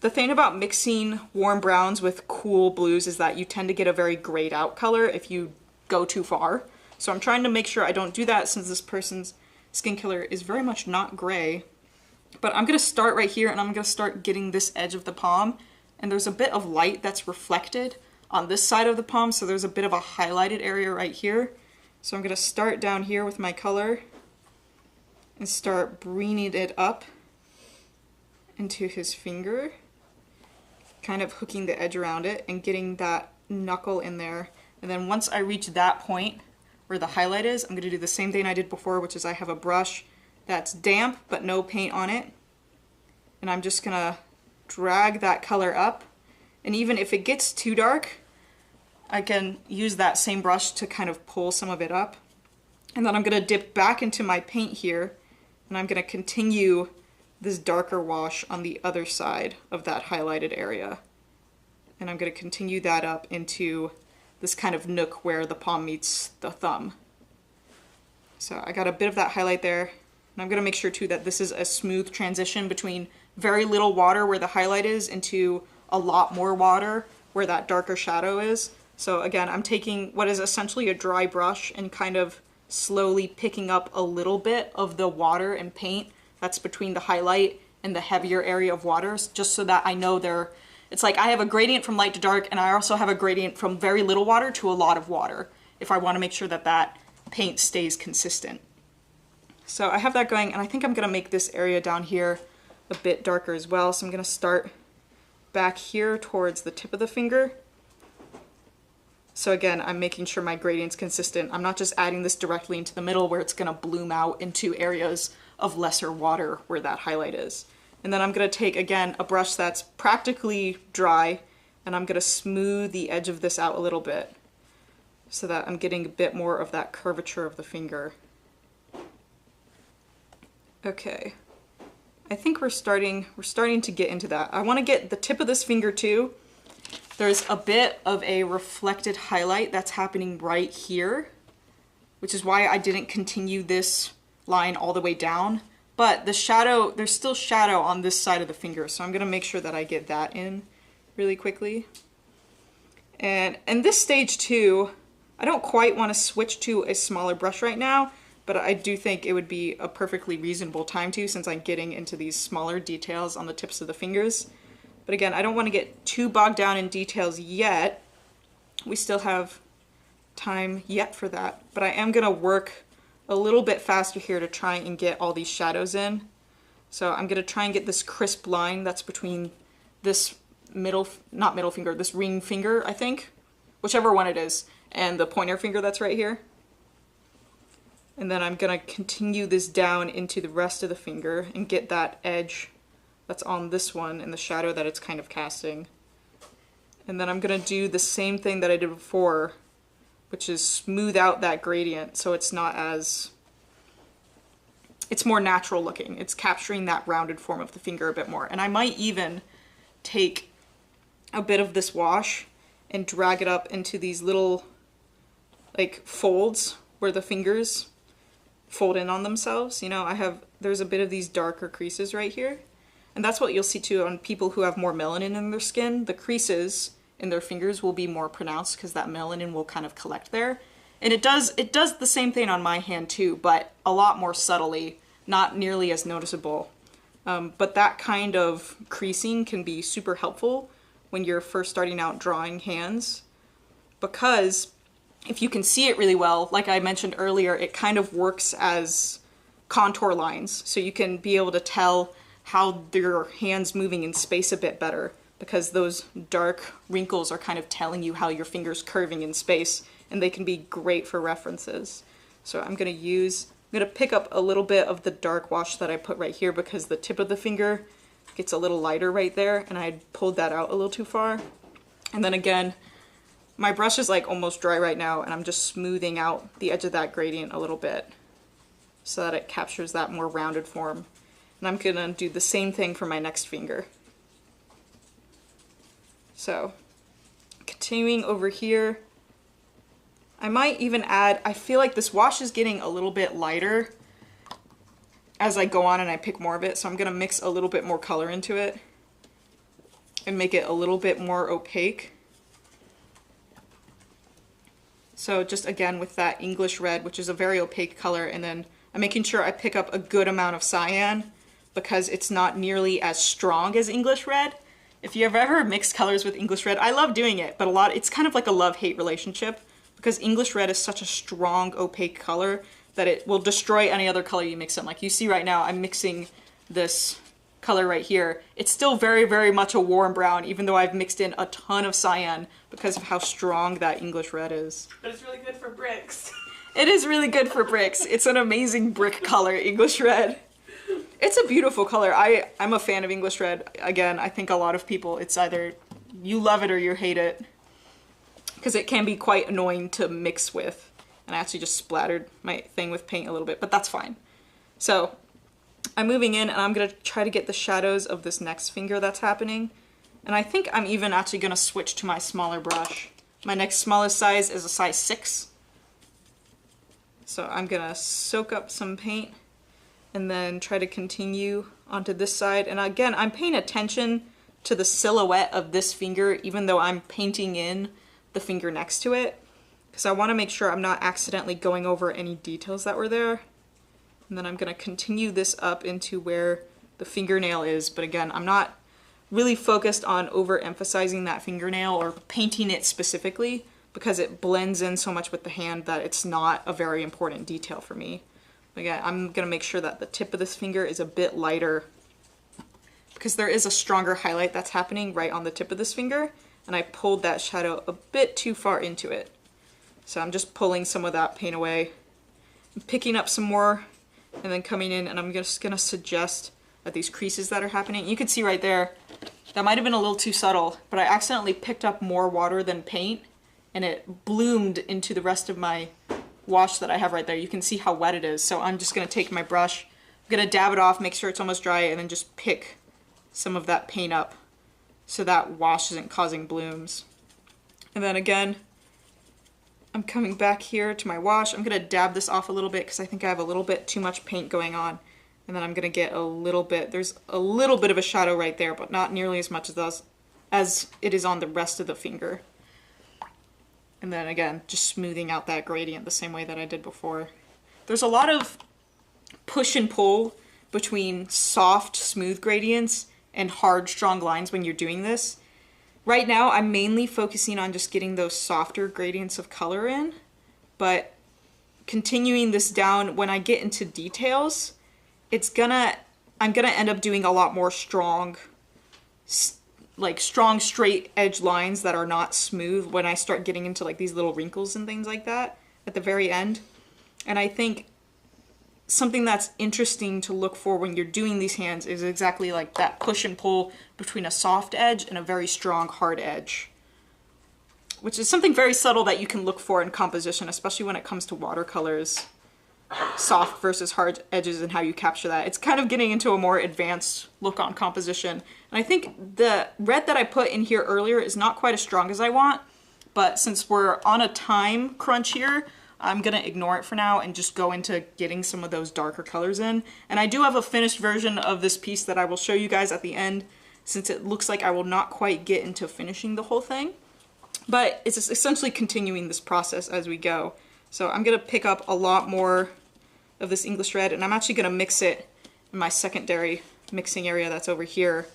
The thing about mixing warm browns with cool blues is that you tend to get a very grayed out color if you go too far. So I'm trying to make sure I don't do that, since this person's skin color is very much not gray. But I'm gonna start right here and I'm gonna start getting this edge of the palm, and there's a bit of light that's reflected on this side of the palm, so there's a bit of a highlighted area right here. So I'm gonna start down here with my color and start bringing it up into his finger, kind of hooking the edge around it and getting that knuckle in there. And then once I reach that point where the highlight is, I'm gonna do the same thing I did before, which is I have a brush that's damp but no paint on it. And I'm just gonna drag that color up. And even if it gets too dark, I can use that same brush to kind of pull some of it up. And then I'm gonna dip back into my paint here, and I'm gonna continue this darker wash on the other side of that highlighted area. And I'm gonna continue that up into this kind of nook where the palm meets the thumb. So I got a bit of that highlight there. And I'm gonna make sure too that this is a smooth transition between very little water where the highlight is into a lot more water where that darker shadow is. So again, I'm taking what is essentially a dry brush and kind of slowly picking up a little bit of the water and paint that's between the highlight and the heavier area of waters, just so that I know it's like I have a gradient from light to dark, and I also have a gradient from very little water to a lot of water, if I want to make sure that that paint stays consistent. So I have that going, and I think I'm gonna make this area down here a bit darker as well. So I'm gonna start back here towards the tip of the finger. So again, I'm making sure my gradient's consistent. I'm not just adding this directly into the middle where it's gonna bloom out into areas of lesser water where that highlight is. And then I'm gonna take, again, a brush that's practically dry, and I'm gonna smooth the edge of this out a little bit so that I'm getting a bit more of that curvature of the finger. Okay, I think we're starting to get into that. I wanna get the tip of this finger too. There's a bit of a reflected highlight that's happening right here, which is why I didn't continue this line all the way down. But the shadow, there's still shadow on this side of the finger, so I'm gonna make sure that I get that in really quickly. And in this stage too, I don't quite want to switch to a smaller brush right now, but I do think it would be a perfectly reasonable time to, since I'm getting into these smaller details on the tips of the fingers. But again, I don't want to get too bogged down in details yet. We still have time yet for that, but I am gonna work a little bit faster here to try and get all these shadows in. So I'm gonna try and get this crisp line that's between this not middle finger, this ring finger, I think, whichever one it is, and the pointer finger that's right here. And then I'm gonna continue this down into the rest of the finger and get that edge that's on this one and the shadow that it's kind of casting. And then I'm gonna do the same thing that I did before, which is smooth out that gradient so it's not as, it's more natural looking. It's capturing that rounded form of the finger a bit more. And I might even take a bit of this wash and drag it up into these little like folds where the fingers fold in on themselves. You know, there's a bit of these darker creases right here. And that's what you'll see too on people who have more melanin in their skin. The creases in their fingers will be more pronounced because that melanin will kind of collect there. And it does the same thing on my hand too, but a lot more subtly, not nearly as noticeable. But that kind of creasing can be super helpful when you're first starting out drawing hands, because if you can see it really well, like I mentioned earlier, it kind of works as contour lines. So you can be able to tell how your hand's moving in space a bit better, because those dark wrinkles are kind of telling you how your finger's curving in space, and they can be great for references. So I'm gonna pick up a little bit of the dark wash that I put right here because the tip of the finger gets a little lighter right there, and I pulled that out a little too far. And then again, my brush is like almost dry right now, and I'm just smoothing out the edge of that gradient a little bit so that it captures that more rounded form. And I'm gonna do the same thing for my next finger. So, continuing over here, I might even add, I feel like this wash is getting a little bit lighter as I go on and I pick more of it, so I'm gonna mix a little bit more color into it and make it a little bit more opaque. So just again with that English red, which is a very opaque color, and then I'm making sure I pick up a good amount of cyan because it's not nearly as strong as English red. If you have ever mixed colors with English red, I love doing it, but it's kind of like a love-hate relationship because English red is such a strong, opaque color that it will destroy any other color you mix in. Like you see right now, I'm mixing this color right here. It's still very, very much a warm brown, even though I've mixed in a ton of cyan because of how strong that English red is. But it's really good for bricks. It is really good for bricks. It's an amazing brick color, English red. It's a beautiful color. I'm a fan of English red. Again, I think a lot of people, it's either you love it or you hate it, because it can be quite annoying to mix with. And I actually just splattered my thing with paint a little bit, but that's fine. So I'm moving in and I'm gonna try to get the shadows of this next finger that's happening. And I think I'm even actually gonna switch to my smaller brush. My next smallest size is a size 6. So I'm gonna soak up some paint and then try to continue onto this side. And again, I'm paying attention to the silhouette of this finger, even though I'm painting in the finger next to it, because I want to make sure I'm not accidentally going over any details that were there. And then I'm going to continue this up into where the fingernail is, but again, I'm not really focused on overemphasizing that fingernail or painting it specifically, because it blends in so much with the hand that it's not a very important detail for me. Again, I'm going to make sure that the tip of this finger is a bit lighter, because there is a stronger highlight that's happening right on the tip of this finger, and I pulled that shadow a bit too far into it. So I'm just pulling some of that paint away, picking up some more, and then coming in, and I'm just going to suggest that these creases that are happening, you can see right there, that might have been a little too subtle, but I accidentally picked up more water than paint, and it bloomed into the rest of my wash that I have right there. You can see how wet it is. So I'm just going to take my brush, I'm going to dab it off, make sure it's almost dry, and then just pick some of that paint up so that wash isn't causing blooms. And then again, I'm coming back here to my wash. I'm going to dab this off a little bit because I think I have a little bit too much paint going on. And then I'm going to get a little bit, there's a little bit of a shadow right there, but not nearly as much as it is on the rest of the finger. And then again, just smoothing out that gradient the same way that I did before. There's a lot of push and pull between soft, smooth gradients and hard, strong lines when you're doing this. Right now, I'm mainly focusing on just getting those softer gradients of color in, but continuing this down, when I get into details, I'm gonna end up doing a lot more strong, straight edge lines that are not smooth when I start getting into like these little wrinkles and things like that at the very end. And I think something that's interesting to look for when you're doing these hands is exactly like that push and pull between a soft edge and a very strong hard edge, which is something very subtle that you can look for in composition, especially when it comes to watercolors. soft versus hard edges and how you capture that. It's kind of getting into a more advanced look on composition. And I think the red that I put in here earlier is not quite as strong as I want, but since we're on a time crunch here, I'm gonna ignore it for now and just go into getting some of those darker colors in. And I do have a finished version of this piece that I will show you guys at the end, since it looks like I will not quite get into finishing the whole thing. But it's essentially continuing this process as we go. So I'm gonna pick up a lot more of this English red, and I'm actually gonna mix it in my secondary mixing area that's over here.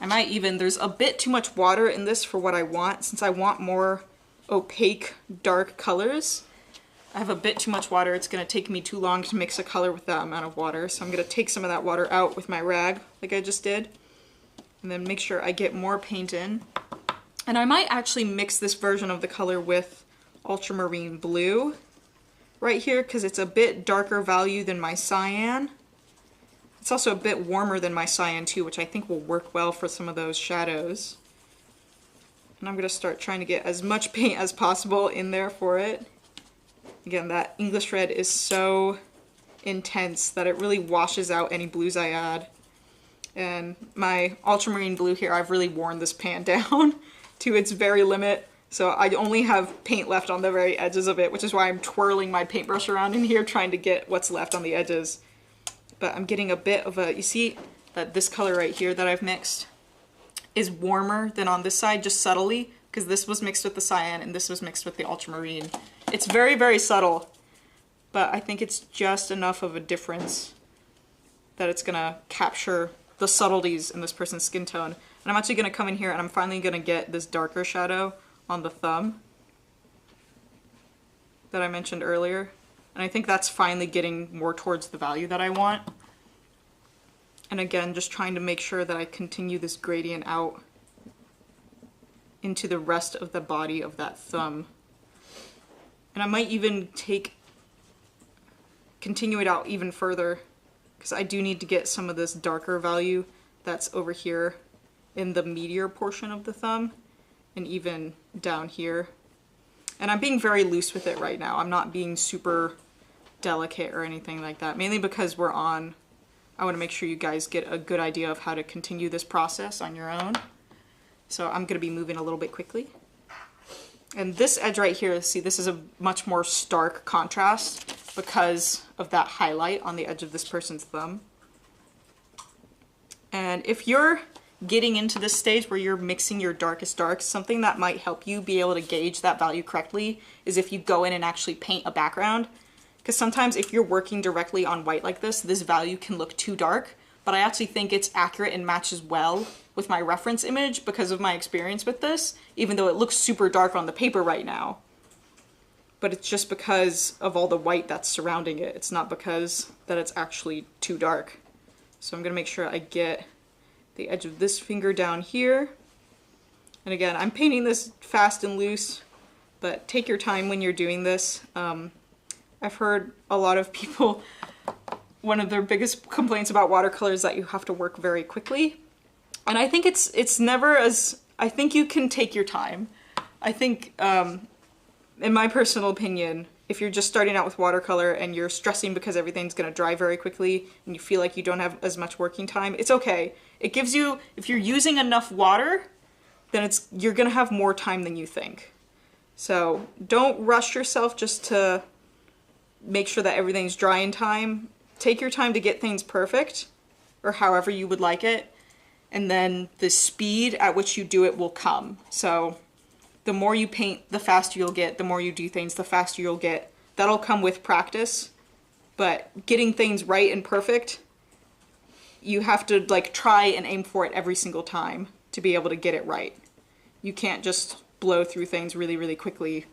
I might even, there's a bit too much water in this for what I want, since I want more opaque, dark colors. I have a bit too much water. It's gonna take me too long to mix a color with that amount of water. So I'm gonna take some of that water out with my rag, like I just did, and then make sure I get more paint in. And I might actually mix this version of the color with ultramarine blue right here, because it's a bit darker value than my cyan. It's also a bit warmer than my cyan too, which I think will work well for some of those shadows. And I'm gonna start trying to get as much paint as possible in there for it. Again, that English red is so intense that it really washes out any blues I add. And my ultramarine blue here, I've really worn this pan down to its very limit. So I only have paint left on the very edges of it, which is why I'm twirling my paintbrush around in here trying to get what's left on the edges. But I'm getting a bit of a, you see that this color right here that I've mixed is warmer than on this side, just subtly, because this was mixed with the cyan and this was mixed with the ultramarine. It's very, very subtle, but I think it's just enough of a difference that it's gonna capture the subtleties in this person's skin tone. And I'm actually gonna come in here and I'm finally gonna get this darker shadow on the thumb that I mentioned earlier. And I think that's finally getting more towards the value that I want. And again, just trying to make sure that I continue this gradient out into the rest of the body of that thumb. And I might even continue it out even further, because I do need to get some of this darker value that's over here in the meatier portion of the thumb and even down here. And I'm being very loose with it right now. I'm not being super delicate or anything like that, mainly because we're on, I want to make sure you guys get a good idea of how to continue this process on your own. So I'm going to be moving a little bit quickly. And this edge right here, see, this is a much more stark contrast because of that highlight on the edge of this person's thumb. And if you're getting into this stage where you're mixing your darkest darks, something that might help you be able to gauge that value correctly is if you go in and actually paint a background. Because sometimes if you're working directly on white like this value can look too dark, but I actually think it's accurate and matches well with my reference image because of my experience with this, even though it looks super dark on the paper right now. But it's just because of all the white that's surrounding it. It's not because that it's actually too dark. So I'm gonna make sure I get the edge of this finger down here. And again, I'm painting this fast and loose, but take your time when you're doing this. I've heard a lot of people, one of their biggest complaints about watercolor is that you have to work very quickly. And I think it's never as, I think you can take your time. I think, in my personal opinion, if you're just starting out with watercolor and you're stressing because everything's gonna dry very quickly and you feel like you don't have as much working time, it's okay. It gives you, if you're using enough water, then you're gonna have more time than you think. So don't rush yourself just to make sure that everything's dry in time. Take your time to get things perfect, or however you would like it, and then the speed at which you do it will come. So the more you paint, the faster you'll get. The more you do things, the faster you'll get. That'll come with practice, but getting things right and perfect, you have to like try and aim for it every single time to be able to get it right. You can't just blow through things really, really quickly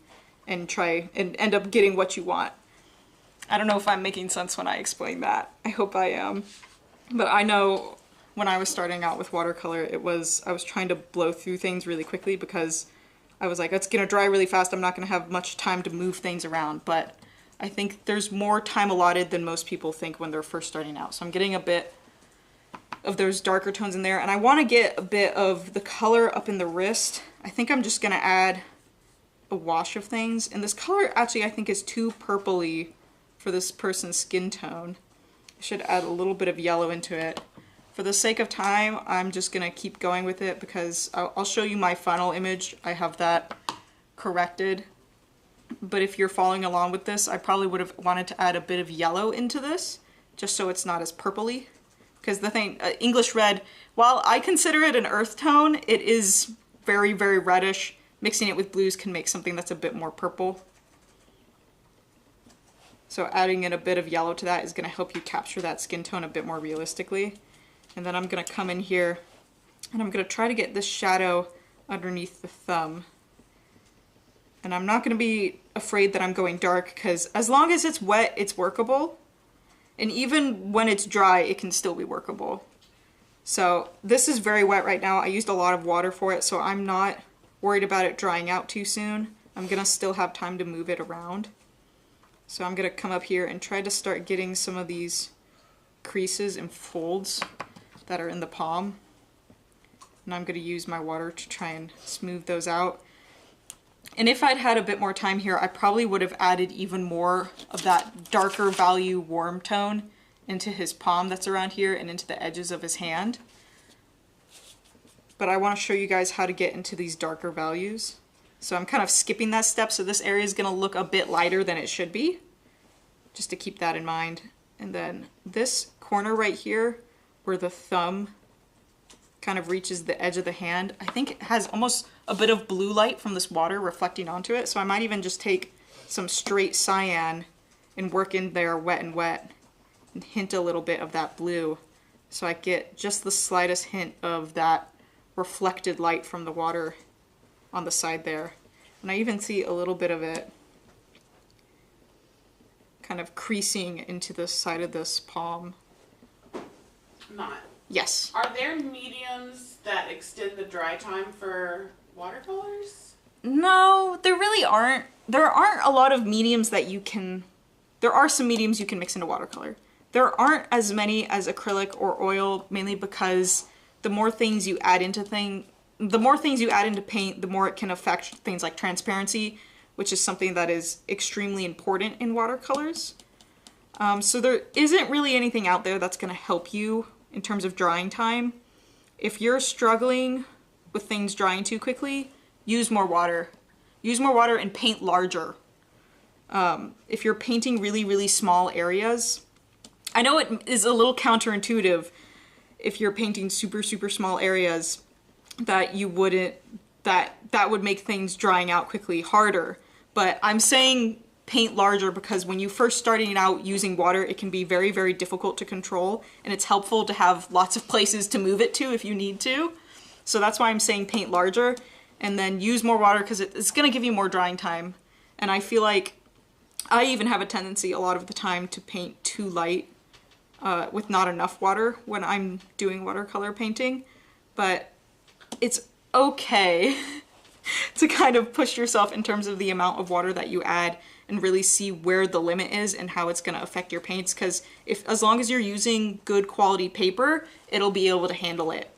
and try and end up getting what you want. I don't know if I'm making sense when I explain that. I hope I am. But I know when I was starting out with watercolor, I was trying to blow through things really quickly because I was like, it's gonna dry really fast. I'm not gonna have much time to move things around. But I think there's more time allotted than most people think when they're first starting out. So I'm getting a bit of those darker tones in there. And I wanna get a bit of the color up in the wrist. I think I'm just gonna add a wash of things. And this color actually I think is too purpley for this person's skin tone. I should add a little bit of yellow into it. For the sake of time, I'm just gonna keep going with it because I'll show you my final image. I have that corrected. But if you're following along with this, I probably would have wanted to add a bit of yellow into this, just so it's not as purpley. Because the thing, English red, while I consider it an earth tone, it is very, very reddish. Mixing it with blues can make something that's a bit more purple. So adding in a bit of yellow to that is going to help you capture that skin tone a bit more realistically. And then I'm going to come in here and I'm going to try to get this shadow underneath the thumb. And I'm not going to be afraid that I'm going dark because as long as it's wet, it's workable. And even when it's dry, it can still be workable. So this is very wet right now. I used a lot of water for it, so I'm not worried about it drying out too soon. I'm going to still have time to move it around. So I'm going to come up here and try to start getting some of these creases and folds that are in the palm. And I'm going to use my water to try and smooth those out. And if I'd had a bit more time here, I probably would have added even more of that darker value warm tone into his palm that's around here and into the edges of his hand. But I want to show you guys how to get into these darker values. So I'm kind of skipping that step, so this area is going to look a bit lighter than it should be, just to keep that in mind. And then this corner right here, where the thumb kind of reaches the edge of the hand, I think it has almost a bit of blue light from this water reflecting onto it, so I might even just take some straight cyan and work in there wet and wet and hint a little bit of that blue so I get just the slightest hint of that reflected light from the water on the side there. And I even see a little bit of it kind of creasing into the side of this palm. Not. Yes. Are there mediums that extend the dry time for watercolors? No, there really aren't. There aren't a lot of mediums that you can... There are some mediums you can mix into watercolor. There aren't as many as acrylic or oil, mainly because the more things you add into paint, the more it can affect things like transparency, which is something that is extremely important in watercolors. So there isn't really anything out there that's going to help you in terms of drying time. If you're struggling with things drying too quickly, use more water. Use more water and paint larger. If you're painting really, really small areas, I know it is a little counterintuitive if you're painting super, super small areas that you wouldn't, that would make things drying out quickly harder. But I'm saying paint larger because when you first starting out using water, it can be very, very difficult to control, and it's helpful to have lots of places to move it to if you need to. So that's why I'm saying paint larger, and then use more water because it's going to give you more drying time. And I feel like I even have a tendency a lot of the time to paint too light with not enough water when I'm doing watercolor painting, but it's okay to kind of push yourself in terms of the amount of water that you add and really see where the limit is and how it's going to affect your paints, because as long as you're using good quality paper, it'll be able to handle it.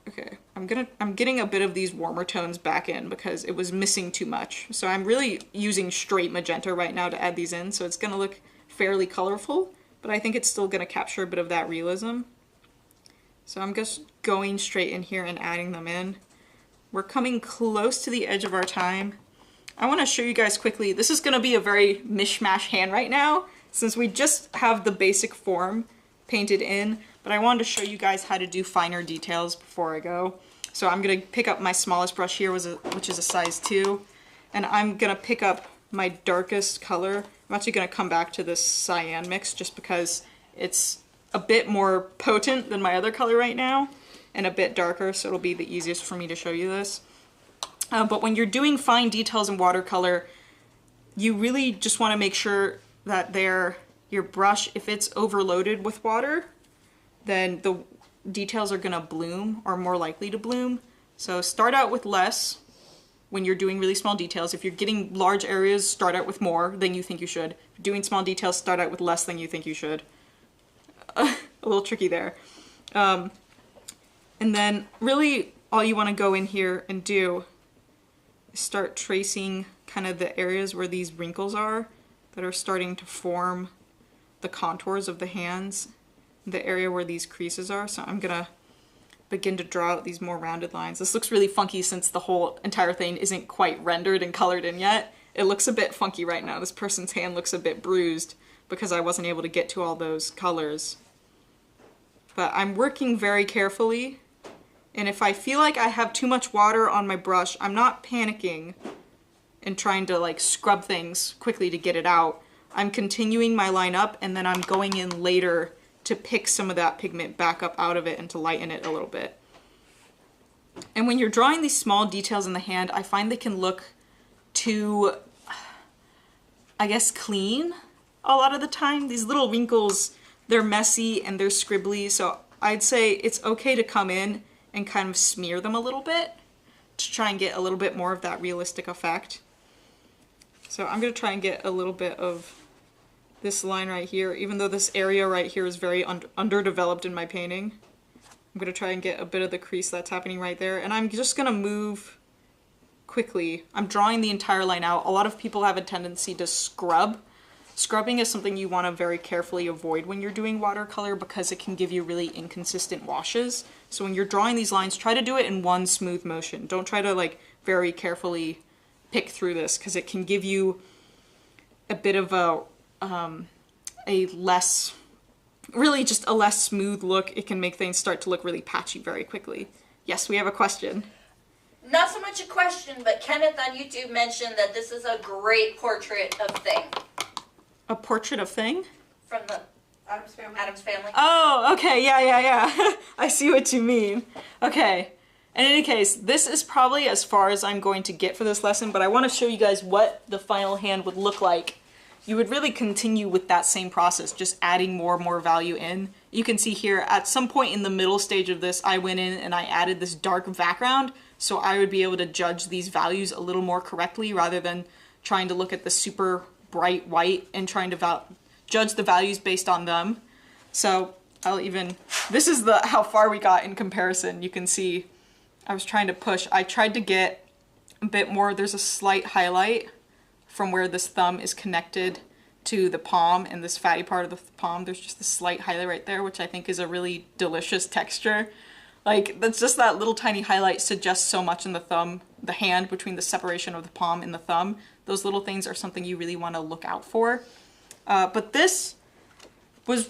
Okay, I'm getting a bit of these warmer tones back in because it was missing too much. So I'm really using straight magenta right now to add these in, so it's going to look fairly colorful, but I think it's still going to capture a bit of that realism. So I'm just going straight in here and adding them in. We're coming close to the edge of our time. I want to show you guys quickly, this is going to be a very mishmash hand right now, since we just have the basic form painted in, but I wanted to show you guys how to do finer details before I go. So I'm going to pick up my smallest brush here, which is a size 2, and I'm going to pick up my darkest color. I'm actually going to come back to this cyan mix just because it's a bit more potent than my other color right now, and a bit darker, so it'll be the easiest for me to show you this. But when you're doing fine details in watercolor, you really just want to make sure that your brush, if it's overloaded with water, then the details are going to bloom, or more likely to bloom. So start out with less when you're doing really small details. If you're getting large areas, start out with more than you think you should. If you're doing small details, start out with less than you think you should. A little tricky there. And then really all you want to go in here and do is start tracing kind of the areas where these wrinkles are. that are starting to form the contours of the hands, the area where these creases are. So I'm gonna begin to draw out these more rounded lines. This looks really funky since the whole entire thing isn't quite rendered and colored in yet. It looks a bit funky right now. This person's hand looks a bit bruised because I wasn't able to get to all those colors. But I'm working very carefully, and if I feel like I have too much water on my brush, I'm not panicking and trying to like scrub things quickly to get it out. I'm continuing my line up, and then I'm going in later to pick some of that pigment back up out of it and to lighten it a little bit. And when you're drawing these small details in the hand, I find they can look too, I guess, clean a lot of the time. These little wrinkles, they're messy and they're scribbly, so I'd say it's okay to come in and kind of smear them a little bit to try and get a little bit more of that realistic effect. So I'm going to try and get a little bit of this line right here, even though this area right here is very underdeveloped in my painting. I'm going to try and get a bit of the crease that's happening right there, and I'm just going to move quickly. I'm drawing the entire line out. A lot of people have a tendency to scrub. Scrubbing is something you want to very carefully avoid when you're doing watercolor because it can give you really inconsistent washes. So when you're drawing these lines, try to do it in one smooth motion. Don't try to like very carefully pick through this because it can give you a bit of a less smooth look. It can make things start to look really patchy very quickly. Yes, we have a question. Not so much a question, but Kenneth on YouTube mentioned that this is a great portrait of Thing. A portrait of Thing? From the Addams Family. Oh, okay, yeah. I see what you mean. Okay. In any case, this is probably as far as I'm going to get for this lesson, but I want to show you guys what the final hand would look like. You would really continue with that same process, just adding more and more value in. You can see here, at some point in the middle stage of this, I went in and I added this dark background, so I would be able to judge these values a little more correctly rather than trying to look at the super bright white and trying to judge the values based on them. So this is how far we got in comparison. You can see I was trying to push. I tried to get a bit more. There's a slight highlight from where this thumb is connected to the palm and this fatty part of the palm. There's just a slight highlight right there, which I think is a really delicious texture. Like, that's just that little tiny highlight suggests so much in the hand, between the separation of the palm and the thumb. Those little things are something you really want to look out for. But this was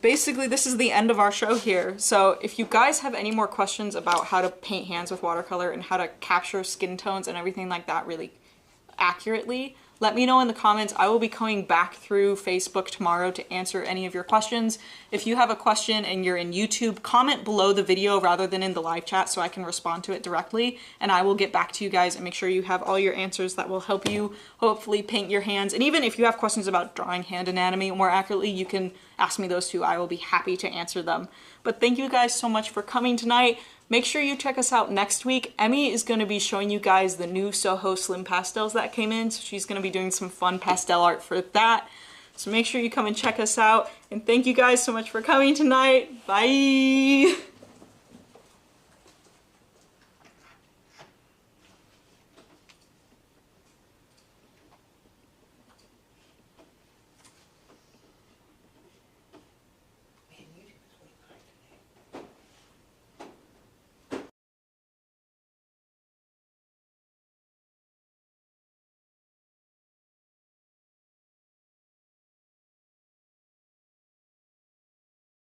basically, this is the end of our show here. So if you guys have any more questions about how to paint hands with watercolor and how to capture skin tones and everything like that really accurately, let me know in the comments. I will be coming back through Facebook tomorrow to answer any of your questions. If you have a question and you're in YouTube, comment below the video rather than in the live chat so I can respond to it directly, and I will get back to you guys and make sure you have all your answers that will help you hopefully paint your hands. And even if you have questions about drawing hand anatomy more accurately, you can ask me those too. I will be happy to answer them. But thank you guys so much for coming tonight. Make sure you check us out next week. Emmy is going to be showing you guys the new Soho Slim pastels that came in, so she's going to be doing some fun pastel art for that. So make sure you come and check us out, and thank you guys so much for coming tonight. Bye!